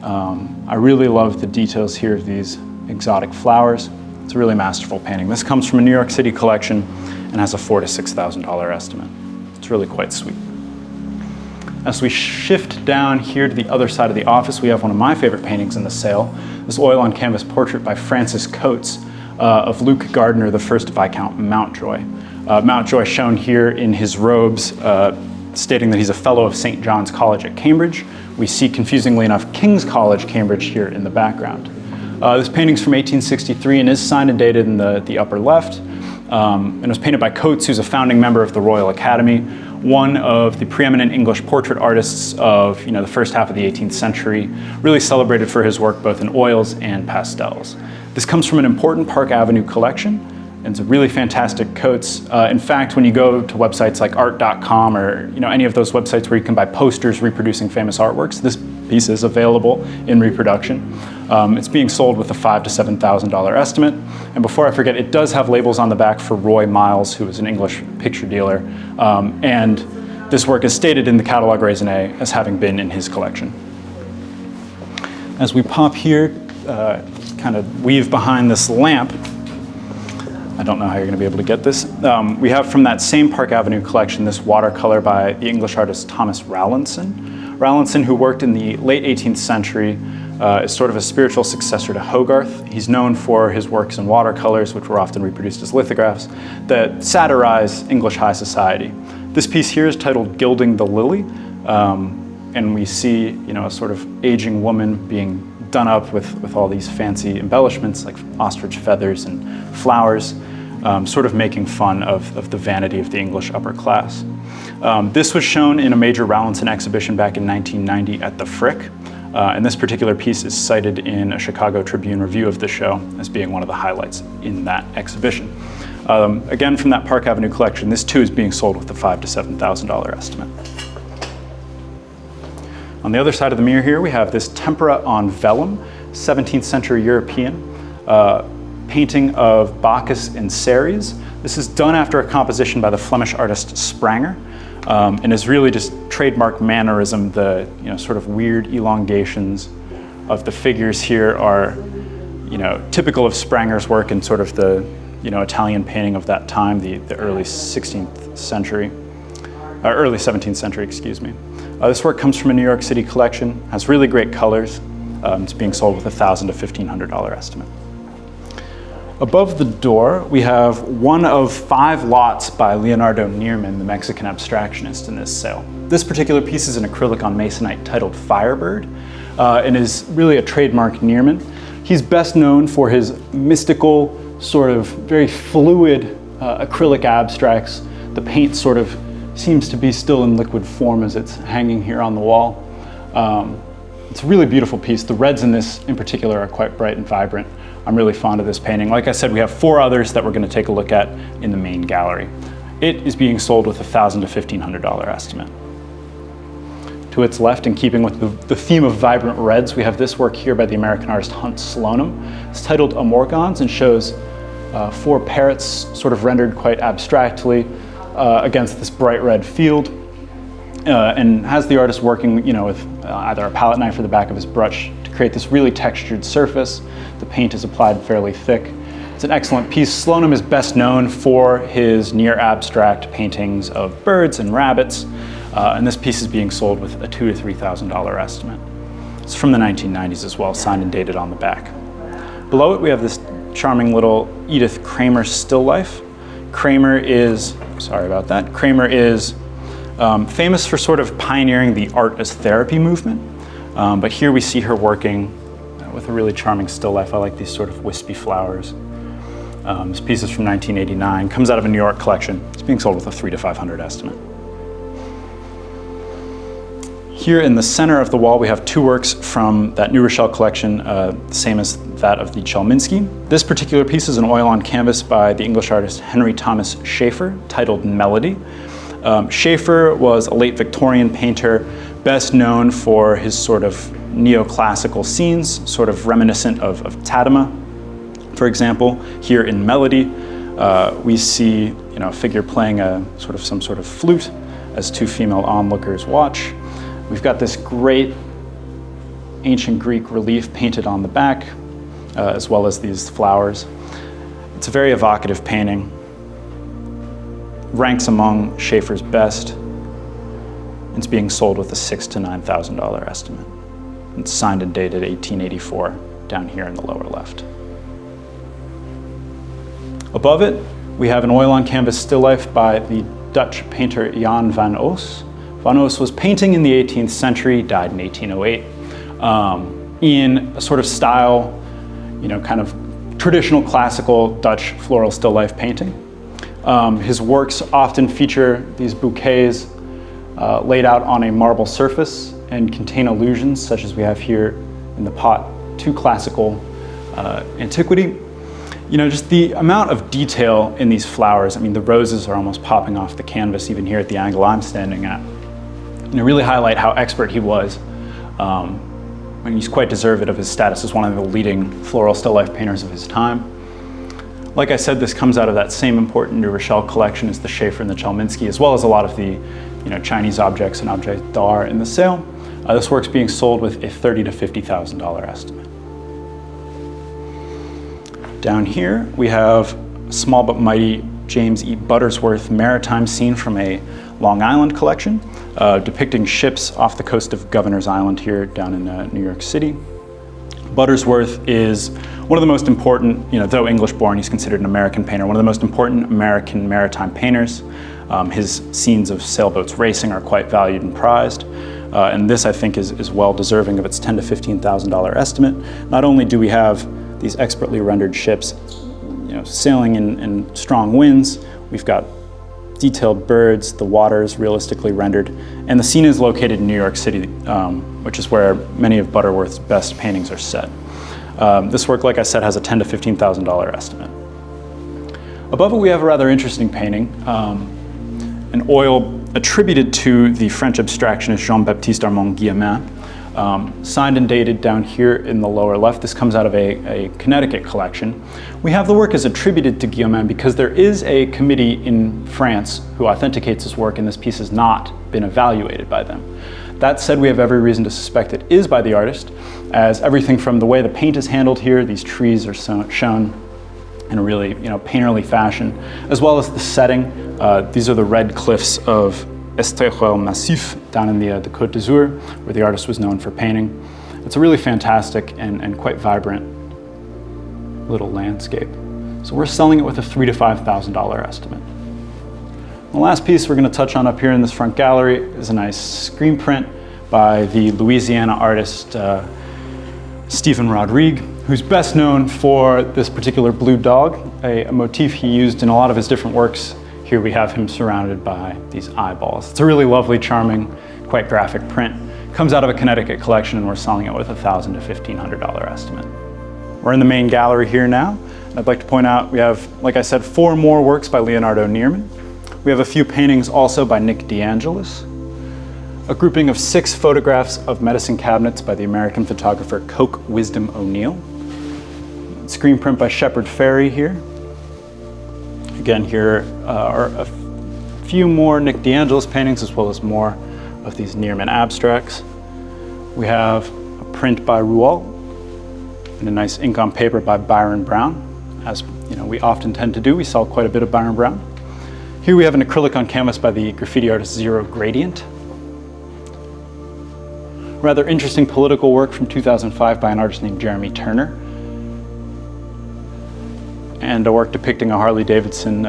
I really love the details here of these exotic flowers. It's a really masterful painting. This comes from a New York City collection and has a $4,000 to $6,000 estimate. It's really quite sweet. As we shift down here to the other side of the office, we have one of my favorite paintings in the sale, this oil on canvas portrait by Francis Coates of Luke Gardner, the first Viscount Mountjoy. Mountjoy shown here in his robes, stating that he's a fellow of St. John's College at Cambridge. We see, confusingly enough, King's College, Cambridge here in the background. This painting's from 1863 and is signed and dated in the upper left. And it was painted by Coates, who's a founding member of the Royal Academy, one of the preeminent English portrait artists of the first half of the 18th century, really celebrated for his work both in oils and pastels. This comes from an important Park Avenue collection, and it's a really fantastic Coates. In fact, when you go to websites like art.com or any of those websites where you can buy posters reproducing famous artworks, this piece is available in reproduction. It's being sold with a $5,000 to $7,000 estimate. And before I forget, it does have labels on the back for Roy Miles, who is an English picture dealer. And this work is stated in the catalogue raisonné as having been in his collection. As we pop here, kind of weave behind this lamp, I don't know how you're going to be able to get this. We have from that same Park Avenue collection this watercolor by the English artist Thomas Rowlinson. Rowlinson, who worked in the late 18th century, is sort of a spiritual successor to Hogarth. He's known for his works in watercolors, which were often reproduced as lithographs, that satirize English high society. This piece here is titled Gilding the Lily, and we see a sort of aging woman being done up with all these fancy embellishments like ostrich feathers and flowers, sort of making fun of the vanity of the English upper class. This was shown in a major Rowlinson exhibition back in 1990 at the Frick, and this particular piece is cited in a Chicago Tribune review of the show as being one of the highlights in that exhibition. Again, from that Park Avenue collection, this too is being sold with a $5,000 to $7,000 estimate. On the other side of the mirror here, we have this tempera on vellum, 17th century European painting of Bacchus and Ceres. This is done after a composition by the Flemish artist Spranger, and is really just trademark mannerism. The sort of weird elongations of the figures here are typical of Spranger's work and sort of the Italian painting of that time, the early 16th century, early 17th century, excuse me. This work comes from a New York City collection, has really great colors. It's being sold with a $1,000 to $1,500 estimate. Above the door, we have one of 5 lots by Leonardo Neerman, the Mexican abstractionist, in this sale. This particular piece is an acrylic on masonite titled Firebird, and is really a trademark Neerman. He's best known for his mystical, sort of very fluid acrylic abstracts. The paint sort of seems to be still in liquid form as it's hanging here on the wall. It's a really beautiful piece. The reds in this in particular are quite bright and vibrant. I'm really fond of this painting. Like I said, we have 4 others that we're going to take a look at in the main gallery. It is being sold with a $1,000 to $1,500 estimate. To its left, in keeping with the theme of vibrant reds, we have this work here by the American artist Hunt Slonim. It's titled Amorigons and shows 4 parrots sort of rendered quite abstractly against this bright red field, and has the artist working, with either a palette knife or the back of his brush to create this really textured surface. The paint is applied fairly thick. It's an excellent piece. Slonim is best known for his near abstract paintings of birds and rabbits, and this piece is being sold with a $2,000 to $3,000 estimate. It's from the 1990s as well, signed and dated on the back. Below it we have this charming little Edith Kramer still life. Kramer is famous for sort of pioneering the art as therapy movement, but here we see her working with a really charming still life. I like these sort of wispy flowers. This piece is from 1989, comes out of a New York collection. It's being sold with a $300 to $500 estimate. Here in the center of the wall, we have 2 works from that New Rochelle collection, same as that of the Chelminsky. This particular piece is an oil on canvas by the English artist Henry Thomas Schaeffer, titled Melody. Schaeffer was a late Victorian painter, best known for his sort of neoclassical scenes, sort of reminiscent of Tadema. For example, here in Melody, we see a figure playing some sort of flute as 2 female onlookers watch. We've got this great ancient Greek relief painted on the back, as well as these flowers. It's a very evocative painting. Ranks among Schaeffer's best. It's being sold with a $6,000 to $9,000 estimate. It's signed and dated 1884, down here in the lower left. Above it, we have an oil on canvas still life by the Dutch painter Jan van Os. Van Os was painting in the 18th century, died in 1808, in a sort of style, kind of traditional classical Dutch floral still life painting. His works often feature these bouquets laid out on a marble surface and contain allusions, such as we have here in the pot, to classical antiquity. Just the amount of detail in these flowers. I mean, the roses are almost popping off the canvas, even here at the angle I'm standing at. Really highlight how expert he was. And he's quite deserved of his status as one of the leading floral still life painters of his time. Like I said, this comes out of that same important New Rochelle collection as the Schaeffer and the Chelminsky, as well as a lot of the Chinese objects and objets d'art in the sale. This work's being sold with a $30,000 to $50,000 estimate. Down here, we have a small but mighty James E. Buttersworth maritime scene from a Long Island collection, depicting ships off the coast of Governor's Island here down in New York City. Buttersworth is one of the most important, though English-born, he's considered an American painter, one of the most important American maritime painters. His scenes of sailboats racing are quite valued and prized. And this, I think, is well deserving of its $10,000 to $15,000 estimate. Not only do we have these expertly rendered ships, sailing in strong winds, we've got detailed birds, the water is realistically rendered, and the scene is located in New York City, which is where many of Butterworth's best paintings are set. This work, like I said, has a $10,000 to $15,000 estimate. Above it, we have a rather interesting painting, an oil attributed to the French abstractionist Jean-Baptiste Armand Guillemin, signed and dated down here in the lower left. This comes out of a Connecticut collection. We have the work as attributed to Guillemin because there is a committee in France who authenticates this work, and this piece has not been evaluated by them. That said, we have every reason to suspect it is by the artist, as everything from the way the paint is handled here, these trees are shown in a really painterly fashion, as well as the setting. These are the red cliffs of Estrechel Massif down in the Côte d'Azur, where the artist was known for painting. It's a really fantastic and quite vibrant little landscape. So we're selling it with a $3,000 to $5,000 estimate. The last piece we're going to touch on up here in this front gallery is a nice screen print by the Louisiana artist Stephen Rodrigue, who's best known for this particular blue dog, a motif he used in a lot of his different works. Here we have him surrounded by these eyeballs. It's a really lovely, charming, quite graphic print. Comes out of a Connecticut collection, and we're selling it with a $1,000 to $1,500 estimate. We're in the main gallery here now. I'd like to point out we have, like I said, 4 more works by Leonardo Nierman. We have a few paintings also by Nick DeAngelis. A grouping of 6 photographs of medicine cabinets by the American photographer Coke Wisdom O'Neill. Screen print by Shepard Fairey here. Again, here are a few more Nick DeAngelis paintings, as well as more of these Nearman abstracts. We have a print by Rouault and a nice ink on paper by Byron Brown. As you know, we often tend to do, we sell quite a bit of Byron Brown. Here we have an acrylic on canvas by the graffiti artist Zero Gradient. Rather interesting political work from 2005 by an artist named Jeremy Turner. And a work depicting a Harley-Davidson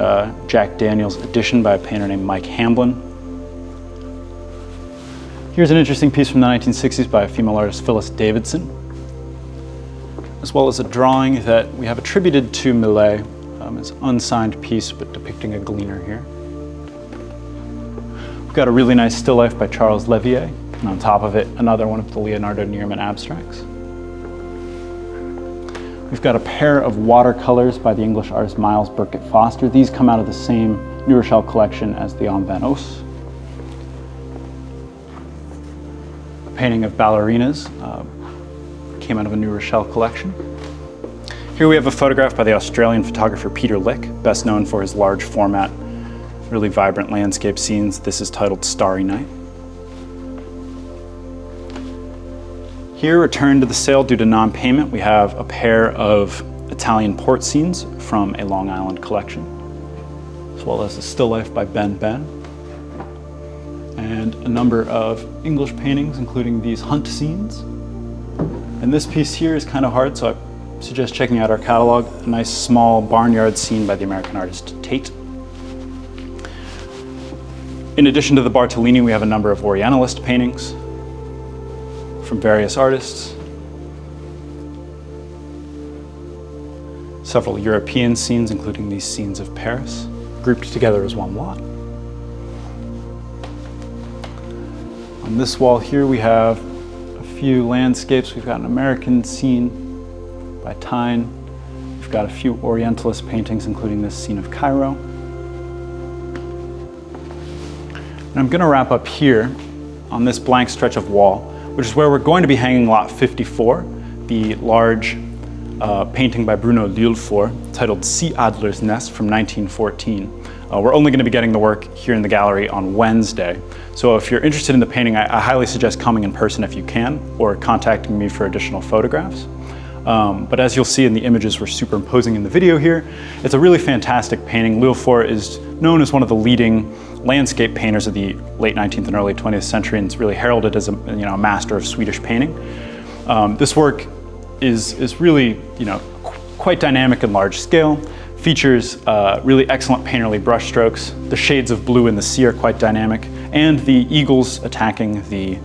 Jack Daniels edition by a painter named Mike Hamblin. Here's an interesting piece from the 1960s by a female artist, Phyllis Davidson, as well as a drawing that we have attributed to Millet. It's an unsigned piece, but depicting a gleaner here. We've got a really nice still life by Charles Levier, and on top of it, another one of the Leonardo Nearman abstracts. We've got a pair of watercolors by the English artist Miles Burkitt Foster. These come out of the same New Rochelle collection as the En Van Os. A painting of ballerinas came out of a New Rochelle collection. Here we have a photograph by the Australian photographer Peter Lick, best known for his large format, really vibrant landscape scenes. This is titled Starry Night. Here, returned to the sale due to non-payment, we have a pair of Italian port scenes from a Long Island collection, as well as a still life by Ben Ben, and a number of English paintings, including these hunt scenes. And this piece here is kind of hard, so I suggest checking out our catalog. A nice small barnyard scene by the American artist Tate. In addition to the Bartellini, we have a number of Orientalist paintings from various artists. Several European scenes, including these scenes of Paris, grouped together as one lot. On this wall here, we have a few landscapes. We've got an American scene by Tyne. We've got a few Orientalist paintings, including this scene of Cairo. And I'm going to wrap up here on this blank stretch of wall, which is where we're going to be hanging lot 54, the large painting by Bruno Lillefort titled Sea Adler's Nest from 1914. We're only going to be getting the work here in the gallery on Wednesday. So if you're interested in the painting, I highly suggest coming in person if you can, or contacting me for additional photographs. But as you'll see in the images we're superimposing in the video here, it's a really fantastic painting. Lillefort is known as one of the leading landscape painters of the late 19th and early 20th century, and it's really heralded as a master of Swedish painting. This work is really quite dynamic and large scale, features really excellent painterly brushstrokes. The shades of blue in the sea are quite dynamic, and the eagles attacking the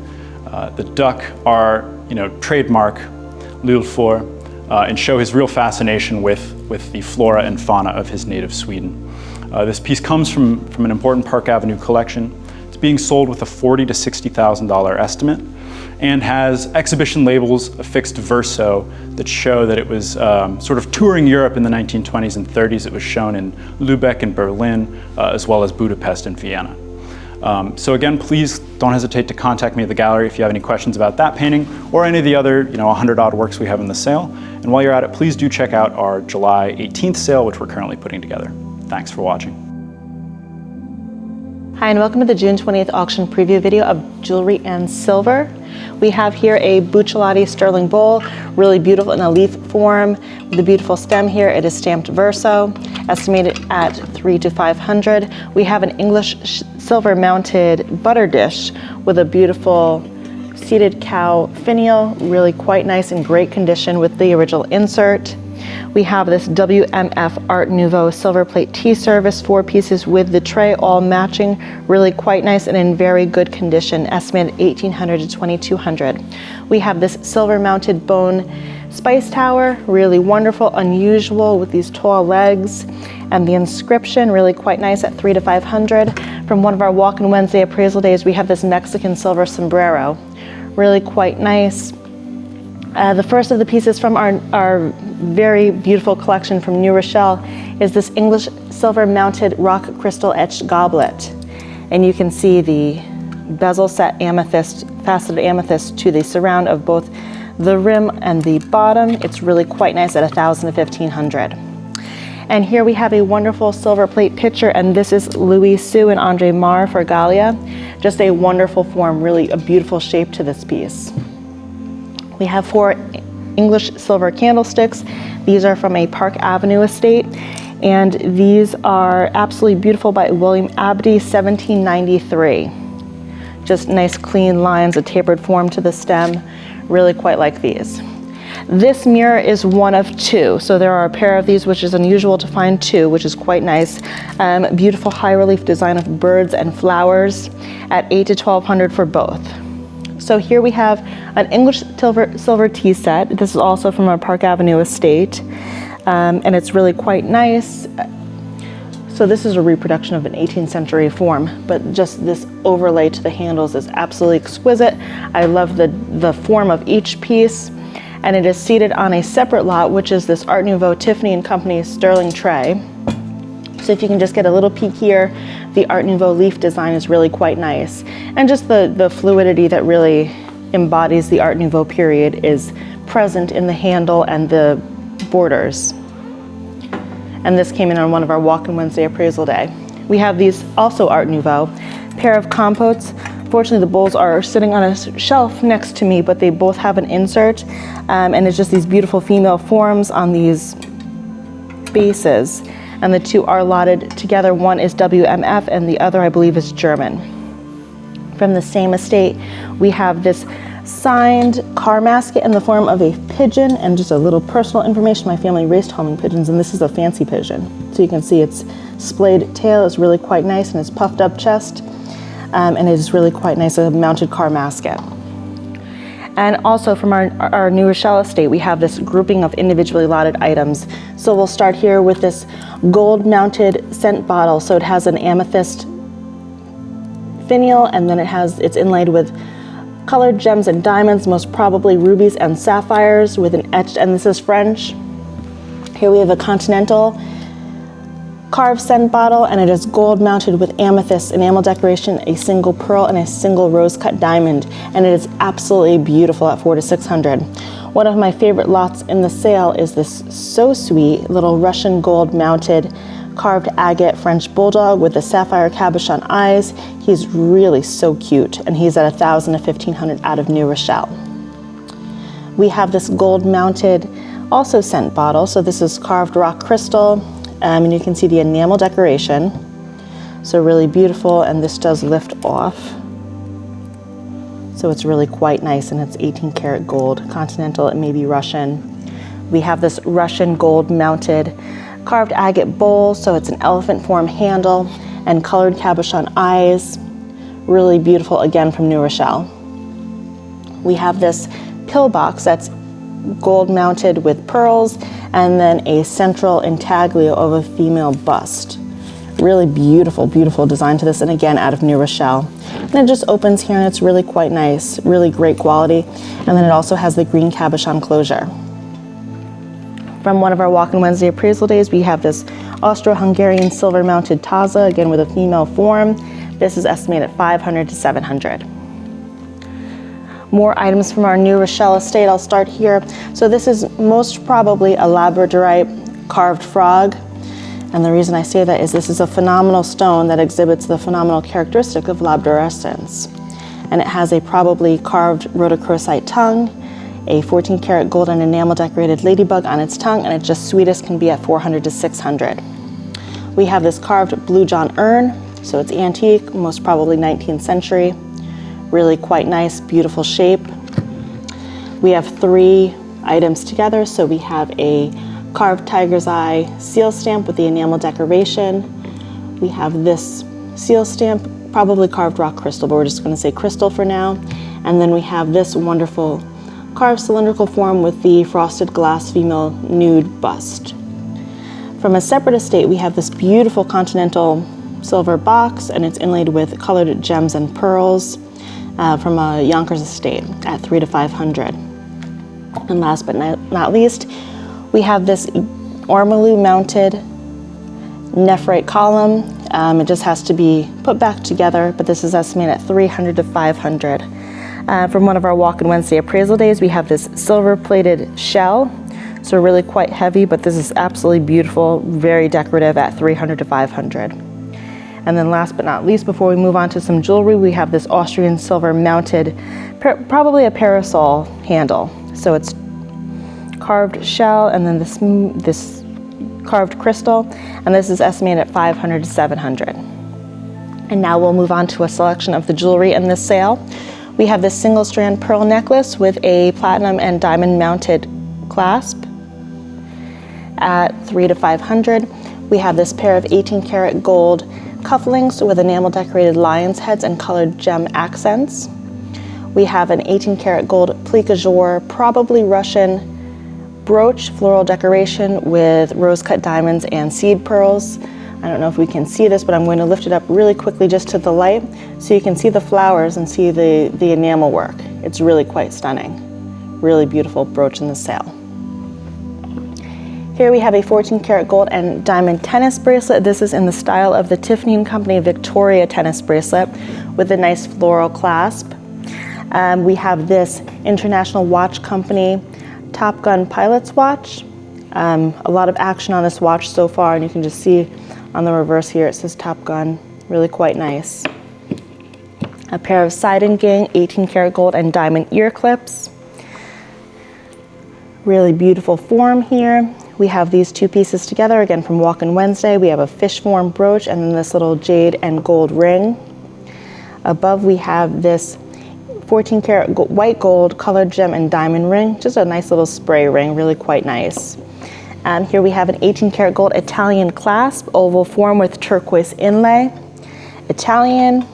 duck are trademark Lillefort and show his real fascination with the flora and fauna of his native Sweden. This piece comes from an important Park Avenue collection. It's being sold with a $40,000 to $60,000 estimate and has exhibition labels affixed verso that show that it was sort of touring Europe in the 1920s and 30s. It was shown in Lübeck and Berlin, as well as Budapest and Vienna. So again, please don't hesitate to contact me at the gallery if you have any questions about that painting or any of the other 100 odd works we have in the sale. And while you're at it, please do check out our July 18th sale, which we're currently putting together. Thanks for watching. Hi, and welcome to the June 20th auction preview video of jewelry and silver. We have here a Buccellati sterling bowl, really beautiful in a leaf form with a beautiful stem here. It is stamped verso, estimated at $300 to $500. We have an English silver mounted butter dish with a beautiful seated cow finial, really quite nice and great condition with the original insert. We have this WMF Art Nouveau silver plate tea service, 4 pieces with the tray, all matching, really quite nice and in very good condition, estimated $1,800 to $2,200. We have this silver mounted bone spice tower, really wonderful, unusual with these tall legs, and the inscription, really quite nice at $300 to $500. From one of our Walk-in Wednesday appraisal days, we have this Mexican silver sombrero, really quite nice. The first of the pieces from our very beautiful collection from New Rochelle is this English silver mounted rock crystal etched goblet. And you can see the bezel set amethyst, faceted amethyst to the surround of both the rim and the bottom. It's really quite nice at $1,000 to $1,500. And here we have a wonderful silver plate pitcher, and this is Louis Sue and Andre Marr for Gallia. Just a wonderful form, really a beautiful shape to this piece. We have 4 English silver candlesticks. These are from a Park Avenue estate, and these are absolutely beautiful by William Abney, 1793. Just nice clean lines, a tapered form to the stem. Really quite like these. This mirror is one of 2, so there are a pair of these, which is unusual to find 2, which is quite nice. Beautiful high relief design of birds and flowers at $800 to $1,200 for both. So here we have an English silver tea set. This is also from our Park Avenue estate, and it's really quite nice. So this is a reproduction of an 18th century form, but just this overlay to the handles is absolutely exquisite. I love the form of each piece, and it is seated on a separate lot, which is this Art Nouveau Tiffany & Company sterling tray. So if you can just get a little peek here, the Art Nouveau leaf design is really quite nice. And just the fluidity that really embodies the Art Nouveau period is present in the handle and the borders. And this came in on one of our Walk-in Wednesday appraisal day. We have these also Art Nouveau, pair of compotes. Fortunately, the bowls are sitting on a shelf next to me, but they both have an insert, and it's just these beautiful female forms on these bases. And the 2 are lotted together. One is WMF and the other, I believe, is German. From the same estate, we have this signed car masket in the form of a pigeon, and just a little personal information. My family raised homing pigeons, and this is a fancy pigeon. So you can see its splayed tail is really quite nice, and its puffed up chest, and it is really quite nice, a mounted car masket. And also from our New Rochelle estate, we have this grouping of individually lotted items. So we'll start here with this gold mounted scent bottle. So it has an amethyst finial, and then it's inlaid with colored gems and diamonds, most probably rubies and sapphires, with an etched, and this is French. Here we have a continental carved scent bottle, and it is gold mounted with amethyst, enamel decoration, a single pearl, and a single rose cut diamond, and it is absolutely beautiful at $400 to $600. One of my favorite lots in the sale is this so sweet little Russian gold mounted carved agate French bulldog with the sapphire cabochon eyes. He's really so cute, and he's at $1,000 to $1,500 out of New Rochelle. We have this gold mounted also scent bottle. So this is carved rock crystal, and you can see the enamel decoration. So really beautiful, and this does lift off. So it's really quite nice, and it's 18 karat gold, continental, it may be Russian. We have this Russian gold mounted carved agate bowl, so it's an elephant form handle and colored cabochon eyes. Really beautiful, again from New Rochelle. We have this pill box that's gold mounted with pearls, and then a central intaglio of a female bust. Really beautiful, beautiful design to this, and again out of New Rochelle. And it just opens here, and it's really quite nice, really great quality. And then it also has the green cabochon closure. From one of our Walk-in Wednesday appraisal days, we have this Austro-Hungarian silver mounted Taza, again with a female form. This is estimated at $500 to $700. More items from our New Rochelle estate. I'll start here. So this is most probably a labradorite carved frog. And the reason I say that is this is a phenomenal stone that exhibits the phenomenal characteristic of labradorescence. And it has a probably carved rhodochrosite tongue, a 14 karat gold and enamel decorated ladybug on its tongue, and it just sweetest can be at $400 to $600. We have this carved blue john urn. So it's antique, most probably 19th century. Really quite nice, beautiful shape. We have 3 items together. So we have a carved tiger's eye seal stamp with the enamel decoration. We have this seal stamp, probably carved rock crystal, but we're just going to say crystal for now. And then we have this wonderful carved cylindrical form with the frosted glass female nude bust. From a separate estate, we have this beautiful continental silver box, and it's inlaid with colored gems and pearls from a Yonkers estate at $300 to $500. And last but not least, we have this ormolu mounted nephrite column. It just has to be put back together, but this is estimated at $300 to $500. From one of our Walk-in Wednesday appraisal days, we have this silver plated shell. So really quite heavy, but this is absolutely beautiful, very decorative at 300 to 500. And then last but not least, before we move on to some jewelry, we have this Austrian silver mounted, probably a parasol handle. So it's carved shell and then this carved crystal, and this is estimated at 500 to 700. And now we'll move on to a selection of the jewelry in this sale. We have this single strand pearl necklace with a platinum and diamond mounted clasp at 300 to 500. We have this pair of 18 karat gold cufflinks with enamel decorated lion's heads and colored gem accents. We have an 18 karat gold plique jour, probably Russian brooch, floral decoration with rose cut diamonds and seed pearls. I don't know if we can see this, but I'm going to lift it up really quickly just to the light so you can see the flowers and see the enamel work. It's really quite stunning. Really beautiful brooch in the sale. Here we have a 14 karat gold and diamond tennis bracelet. This is in the style of the Tiffany & Company Victoria tennis bracelet with a nice floral clasp. We have this International Watch Company Top Gun Pilot's watch. A lot of action on this watch so far, and you can just see on the reverse here it says Top Gun, really quite nice. A pair of Seidengang 18 karat gold and diamond ear clips. Really beautiful form here. We have these two pieces together, again from Walk-In Wednesday. We have a fish form brooch and then this little jade and gold ring. Above we have this 14 karat white gold colored gem and diamond ring, just a nice little spray ring, really quite nice. Here we have an 18 karat gold Italian clasp, oval form with turquoise inlay. Italian.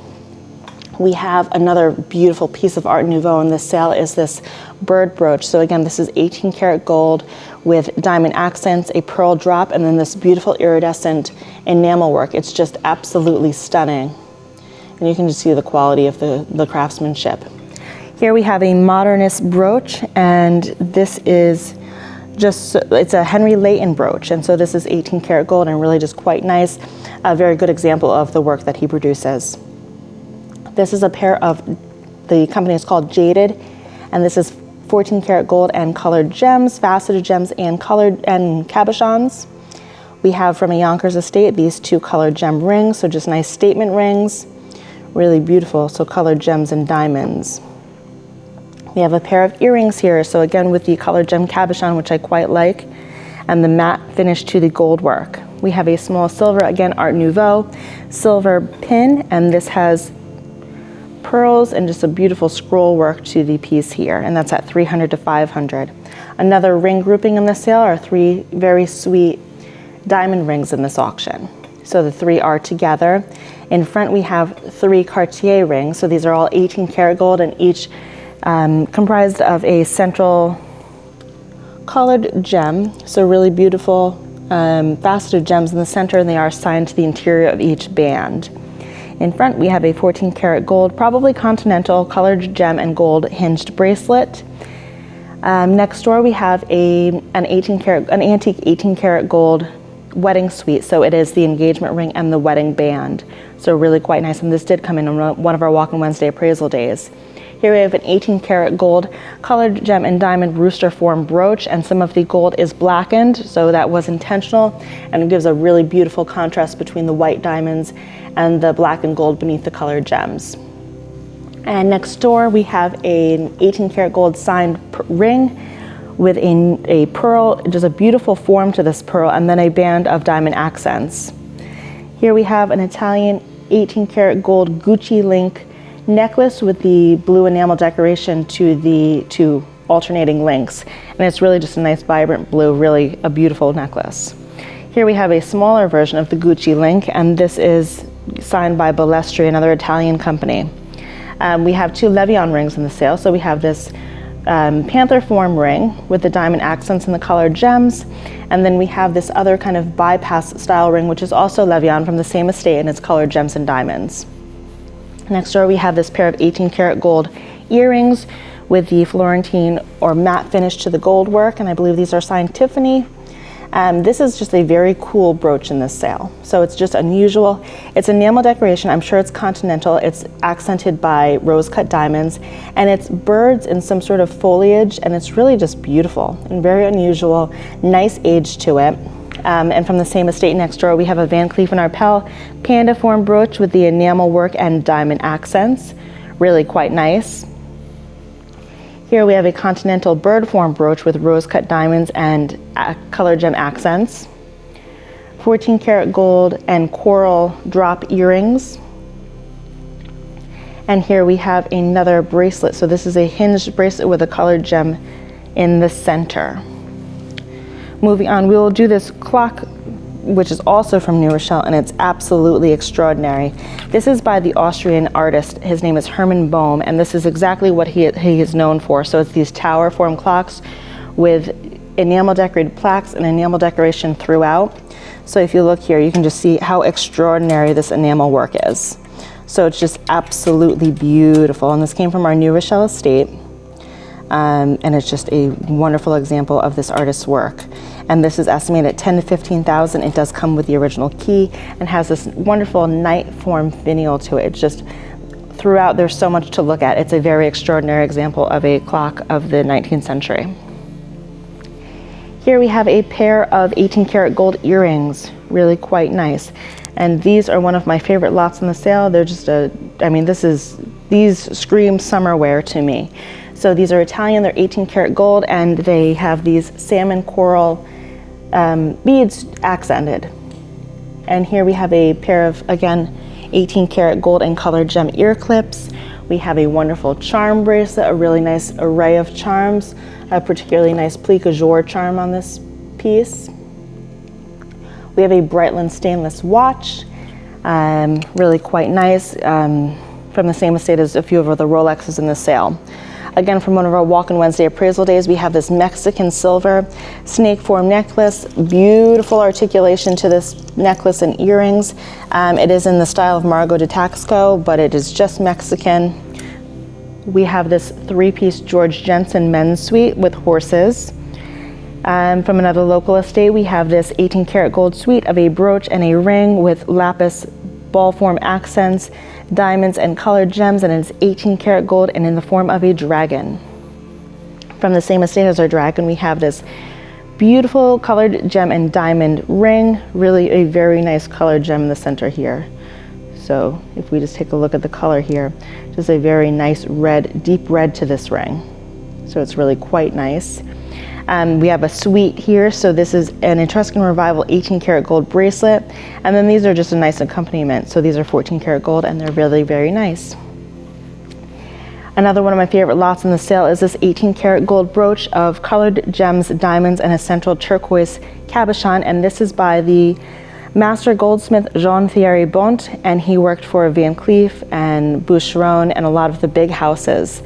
We have another beautiful piece of Art Nouveau in this sale is this bird brooch. So again, this is 18 karat gold with diamond accents, a pearl drop, and then this beautiful iridescent enamel work. It's just absolutely stunning. And you can just see the quality of the craftsmanship. Here we have a modernist brooch, and this is it's a Henry Layton brooch, and so this is 18 karat gold and really just quite nice. A very good example of the work that he produces. This is a pair of, the company is called Jaded, and this is 14 karat gold and colored gems, faceted gems and colored and cabochons. We have from a Yonkers estate these two colored gem rings, so just nice statement rings, really beautiful, so colored gems and diamonds. We have a pair of earrings here, so again with the colored gem cabochon, which I quite like, and the matte finish to the gold work. We have a small silver, again Art Nouveau, silver pin, and this has pearls and just a beautiful scroll work to the piece here, and that's at 300 to 500. Another ring grouping in the sale are three very sweet diamond rings in this auction. So the three are together. In front we have three Cartier rings, so these are all 18 karat gold and each comprised of a central colored gem, so really beautiful faceted gems in the center, and they are assigned to the interior of each band. In front we have a 14 karat gold, probably continental, colored gem and gold hinged bracelet. Next door we have an antique 18 karat gold wedding suite, so it is the engagement ring and the wedding band, so really quite nice, and this did come in on one of our Walk-In Wednesday appraisal days. Here we have an 18 karat gold colored gem and diamond rooster form brooch, and some of the gold is blackened, so that was intentional, and it gives a really beautiful contrast between the white diamonds and the black and gold beneath the colored gems. And next door we have an 18 karat gold signed ring with a pearl, just a beautiful form to this pearl, and then a band of diamond accents. Here we have an Italian 18 karat gold Gucci link necklace with the blue enamel decoration to the two alternating links, and it's really just a nice vibrant blue, really a beautiful necklace. Here we have a smaller version of the Gucci link, and this is signed by Balestri, another Italian company. We have two Levion rings in the sale, so we have this panther form ring with the diamond accents and the colored gems, and then we have this other kind of bypass style ring which is also Levion from the same estate, and it's colored gems and diamonds. Next door we have this pair of 18 karat gold earrings with the Florentine or matte finish to the gold work, and I believe these are signed Tiffany. This is just a very cool brooch in this sale. So it's just unusual. It's enamel decoration. I'm sure it's continental. It's accented by rose-cut diamonds, and it's birds in some sort of foliage, and it's really just beautiful and very unusual. Nice age to it. And from the same estate next door, we have a Van Cleef & Arpels panda form brooch with the enamel work and diamond accents. Really quite nice. Here we have a continental bird form brooch with rose-cut diamonds and color gem accents. 14 karat gold and coral drop earrings. And here we have another bracelet. So this is a hinged bracelet with a colored gem in the center. Moving on, we will do this clock, which is also from New Rochelle, and it's absolutely extraordinary. This is by the Austrian artist. His name is Hermann Bohm, and this is exactly what he is known for. So it's these tower form clocks with enamel decorated plaques and enamel decoration throughout. So if you look here, you can just see how extraordinary this enamel work is. So it's just absolutely beautiful. And this came from our New Rochelle estate. And it's just a wonderful example of this artist's work. And this is estimated at 10 to 15,000. It does come with the original key and has this wonderful knight form finial to it. It's just throughout, there's so much to look at. It's a very extraordinary example of a clock of the 19th century. Here we have a pair of 18 karat gold earrings, really quite nice. And these are one of my favorite lots in the sale. They're just these scream summer wear to me. So these are Italian, they're 18 karat gold, and they have these salmon coral beads accented. And here we have a pair of, again, 18 karat gold and colored gem ear clips. We have a wonderful charm bracelet, a really nice array of charms, a particularly nice plique azure charm on this piece. We have a Breitling stainless watch, really quite nice, from the same estate as a few of the Rolexes in the sale. Again, from one of our Walk-in Wednesday appraisal days, we have this Mexican silver snake form necklace. Beautiful articulation to this necklace and earrings. It is in the style of Margot de Taxco, but it is just Mexican. We have this three-piece George Jensen men's suite with horses. From another local estate, we have this 18 karat gold suite of a brooch and a ring with lapis ball form accents, diamonds and colored gems, and it's 18 karat gold and in the form of a dragon. From the same estate as our dragon, we have this beautiful colored gem and diamond ring, really a very nice colored gem in the center here. So if we just take a look at the color here, just a very nice red, deep red to this ring. So it's really quite nice. We have a suite here, so this is an Etruscan Revival 18 karat gold bracelet, and then these are just a nice accompaniment. So these are 14 karat gold, and they're really very nice. Another one of my favorite lots in the sale is this 18 karat gold brooch of colored gems, diamonds, and a central turquoise cabochon, and this is by the master goldsmith Jean-Thierry Bont, and he worked for Van Cleef and Boucheron and a lot of the big houses.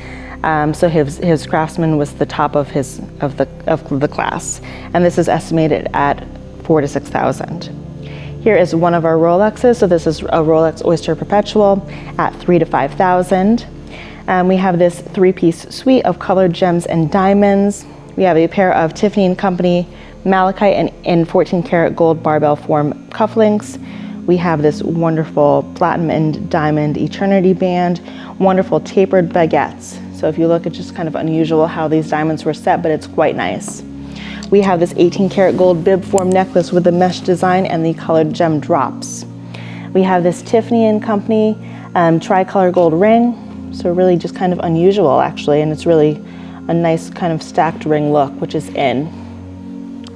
So his craftsman was the top of the class, and this is estimated at 4,000 to 6,000. Here is one of our Rolexes. So this is a Rolex Oyster Perpetual at 3,000 to 5,000. We have this three-piece suite of colored gems and diamonds. We have a pair of Tiffany & Company malachite and 14 karat gold barbell form cufflinks. We have this wonderful platinum and diamond eternity band, wonderful tapered baguettes. So if you look, it's just kind of unusual how these diamonds were set, but it's quite nice. We have this 18 karat gold bib form necklace with the mesh design and the colored gem drops. We have this Tiffany & Company tricolor gold ring. So really just kind of unusual actually, and it's really a nice kind of stacked ring look, which is in.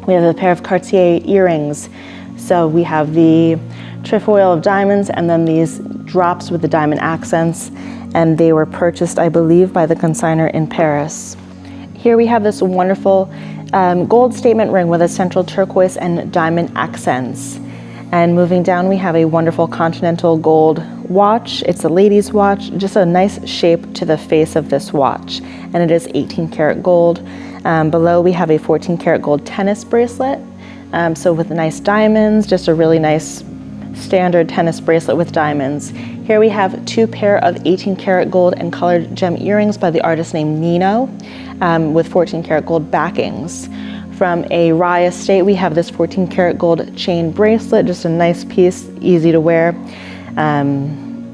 We have a pair of Cartier earrings. So we have the trefoil of diamonds and then these drops with the diamond accents, and they were purchased, I believe, by the consignor in Paris. Here we have this wonderful gold statement ring with a central turquoise and diamond accents. And moving down, we have a wonderful continental gold watch. It's a lady's watch, just a nice shape to the face of this watch. And it is 18 karat gold. Below, we have a 14 karat gold tennis bracelet. So with nice diamonds, just a really nice standard tennis bracelet with diamonds. Here we have two pair of 18 karat gold and colored gem earrings by the artist named Nino with 14 karat gold backings. From a Rye estate, we have this 14 karat gold chain bracelet, just a nice piece, easy to wear.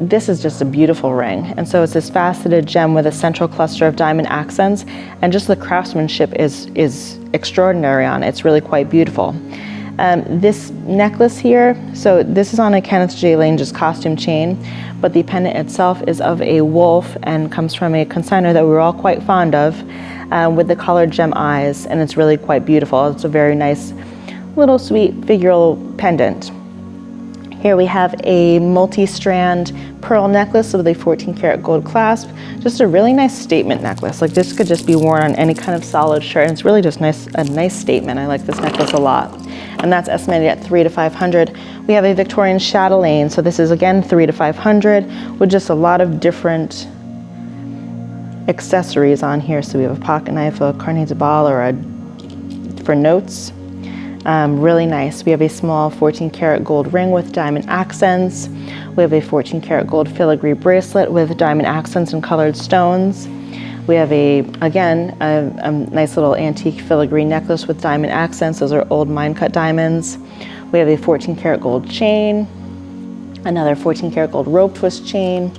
This is just a beautiful ring. And so it's this faceted gem with a central cluster of diamond accents, and just the craftsmanship is extraordinary on it. It's really quite beautiful. This necklace here, so this is on a Kenneth J. Lane just costume chain, but the pendant itself is of a wolf and comes from a consignor that we were all quite fond of, with the colored gem eyes, and it's really quite beautiful. It's a very nice little sweet figural pendant. Here we have a multi-strand pearl necklace with a 14 karat gold clasp. Just a really nice statement necklace. Like, this could just be worn on any kind of solid shirt, and it's really just a nice statement. I like this necklace a lot. And that's estimated at $300 to $500. We have a Victorian chatelaine, so this is again $300 to $500 with just a lot of different accessories on here. So we have a pocket knife, a carnet de ball, or for notes. Really nice. We have a small 14 karat gold ring with diamond accents. We have a 14 karat gold filigree bracelet with diamond accents and colored stones. We have a nice little antique filigree necklace with diamond accents. Those are old mine cut diamonds. We have a 14 karat gold chain, another 14 karat gold rope twist chain.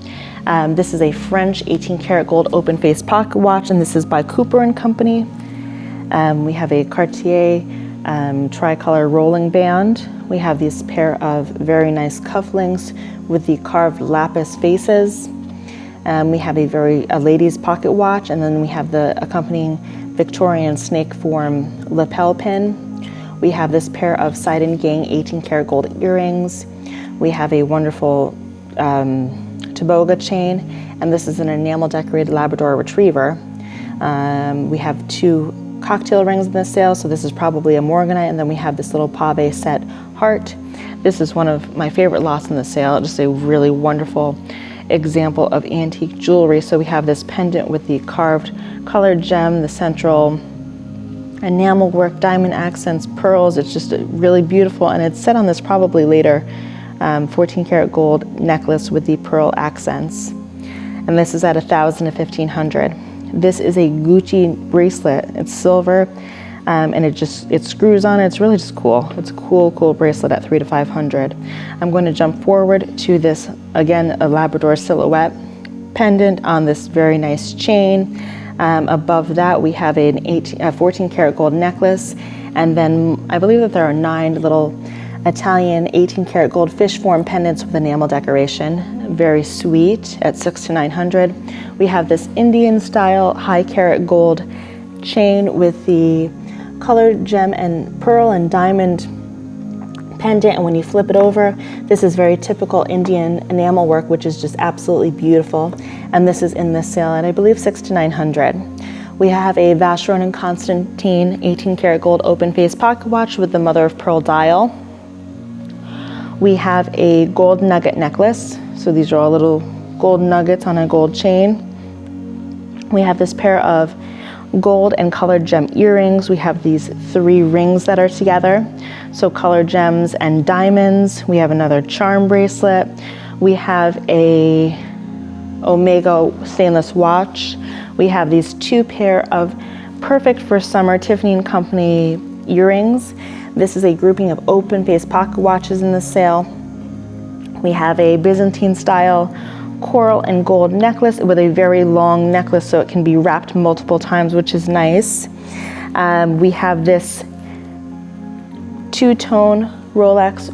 This is a French 18 karat gold open face pocket watch, and this is by Cooper and Company. We have a Cartier tricolor rolling band. We have this pair of very nice cufflinks with the carved lapis faces. We have a lady's pocket watch, and then we have the accompanying Victorian snake form lapel pin. We have this pair of side and gang 18 karat gold earrings. We have a wonderful Toboga chain, and this is an enamel decorated Labrador retriever. We have 2 cocktail rings in this sale, so this is probably a morganite, and then we have this little pave set heart. This is one of my favorite lots in the sale, just a really wonderful example of antique jewelry. So we have this pendant with the carved colored gem, the central enamel work, diamond accents, pearls. It's just really beautiful, and it's set on this probably later 14 karat gold necklace with the pearl accents. And this is at $1,000 to $1,500. This is a Gucci bracelet. It's silver, and it screws on. It's really just cool. It's a cool bracelet at $300 to $500. I'm going to jump forward to this, again, a Labrador silhouette pendant on this very nice chain. Above that, we have a 14 karat gold necklace, and then I believe that there are 9 little Italian 18 karat gold fish form pendants with enamel decoration. Very sweet at $600 to $900. We have this Indian style high carat gold chain with the colored gem and pearl and diamond pendant, and when you flip it over, this is very typical Indian enamel work, which is just absolutely beautiful. And this is in this sale at, I believe, $600 to $900. We have a Vacheron and Constantine 18 karat gold open face pocket watch with the mother of pearl dial. We have a gold nugget necklace. So these are all little gold nuggets on a gold chain. We have this pair of gold and colored gem earrings. We have these 3 rings that are together. So colored gems and diamonds. We have another charm bracelet. We have a Omega stainless watch. We have these 2 pair of perfect for summer Tiffany & Company earrings. This is a grouping of open face pocket watches in the sale. We have a Byzantine style coral and gold necklace with a very long necklace, so it can be wrapped multiple times, which is nice. We have this 2-tone Rolex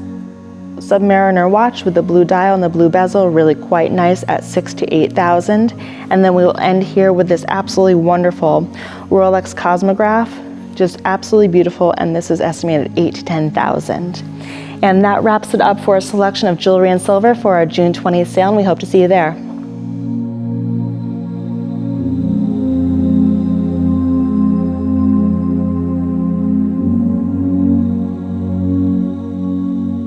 Submariner watch with the blue dial and the blue bezel, really quite nice at $6,000 to $8,000. And then we will end here with this absolutely wonderful Rolex Cosmograph, just absolutely beautiful, and this is estimated at $8,000 to $10,000. And that wraps it up for a selection of jewelry and silver for our June 20th sale, and we hope to see you there.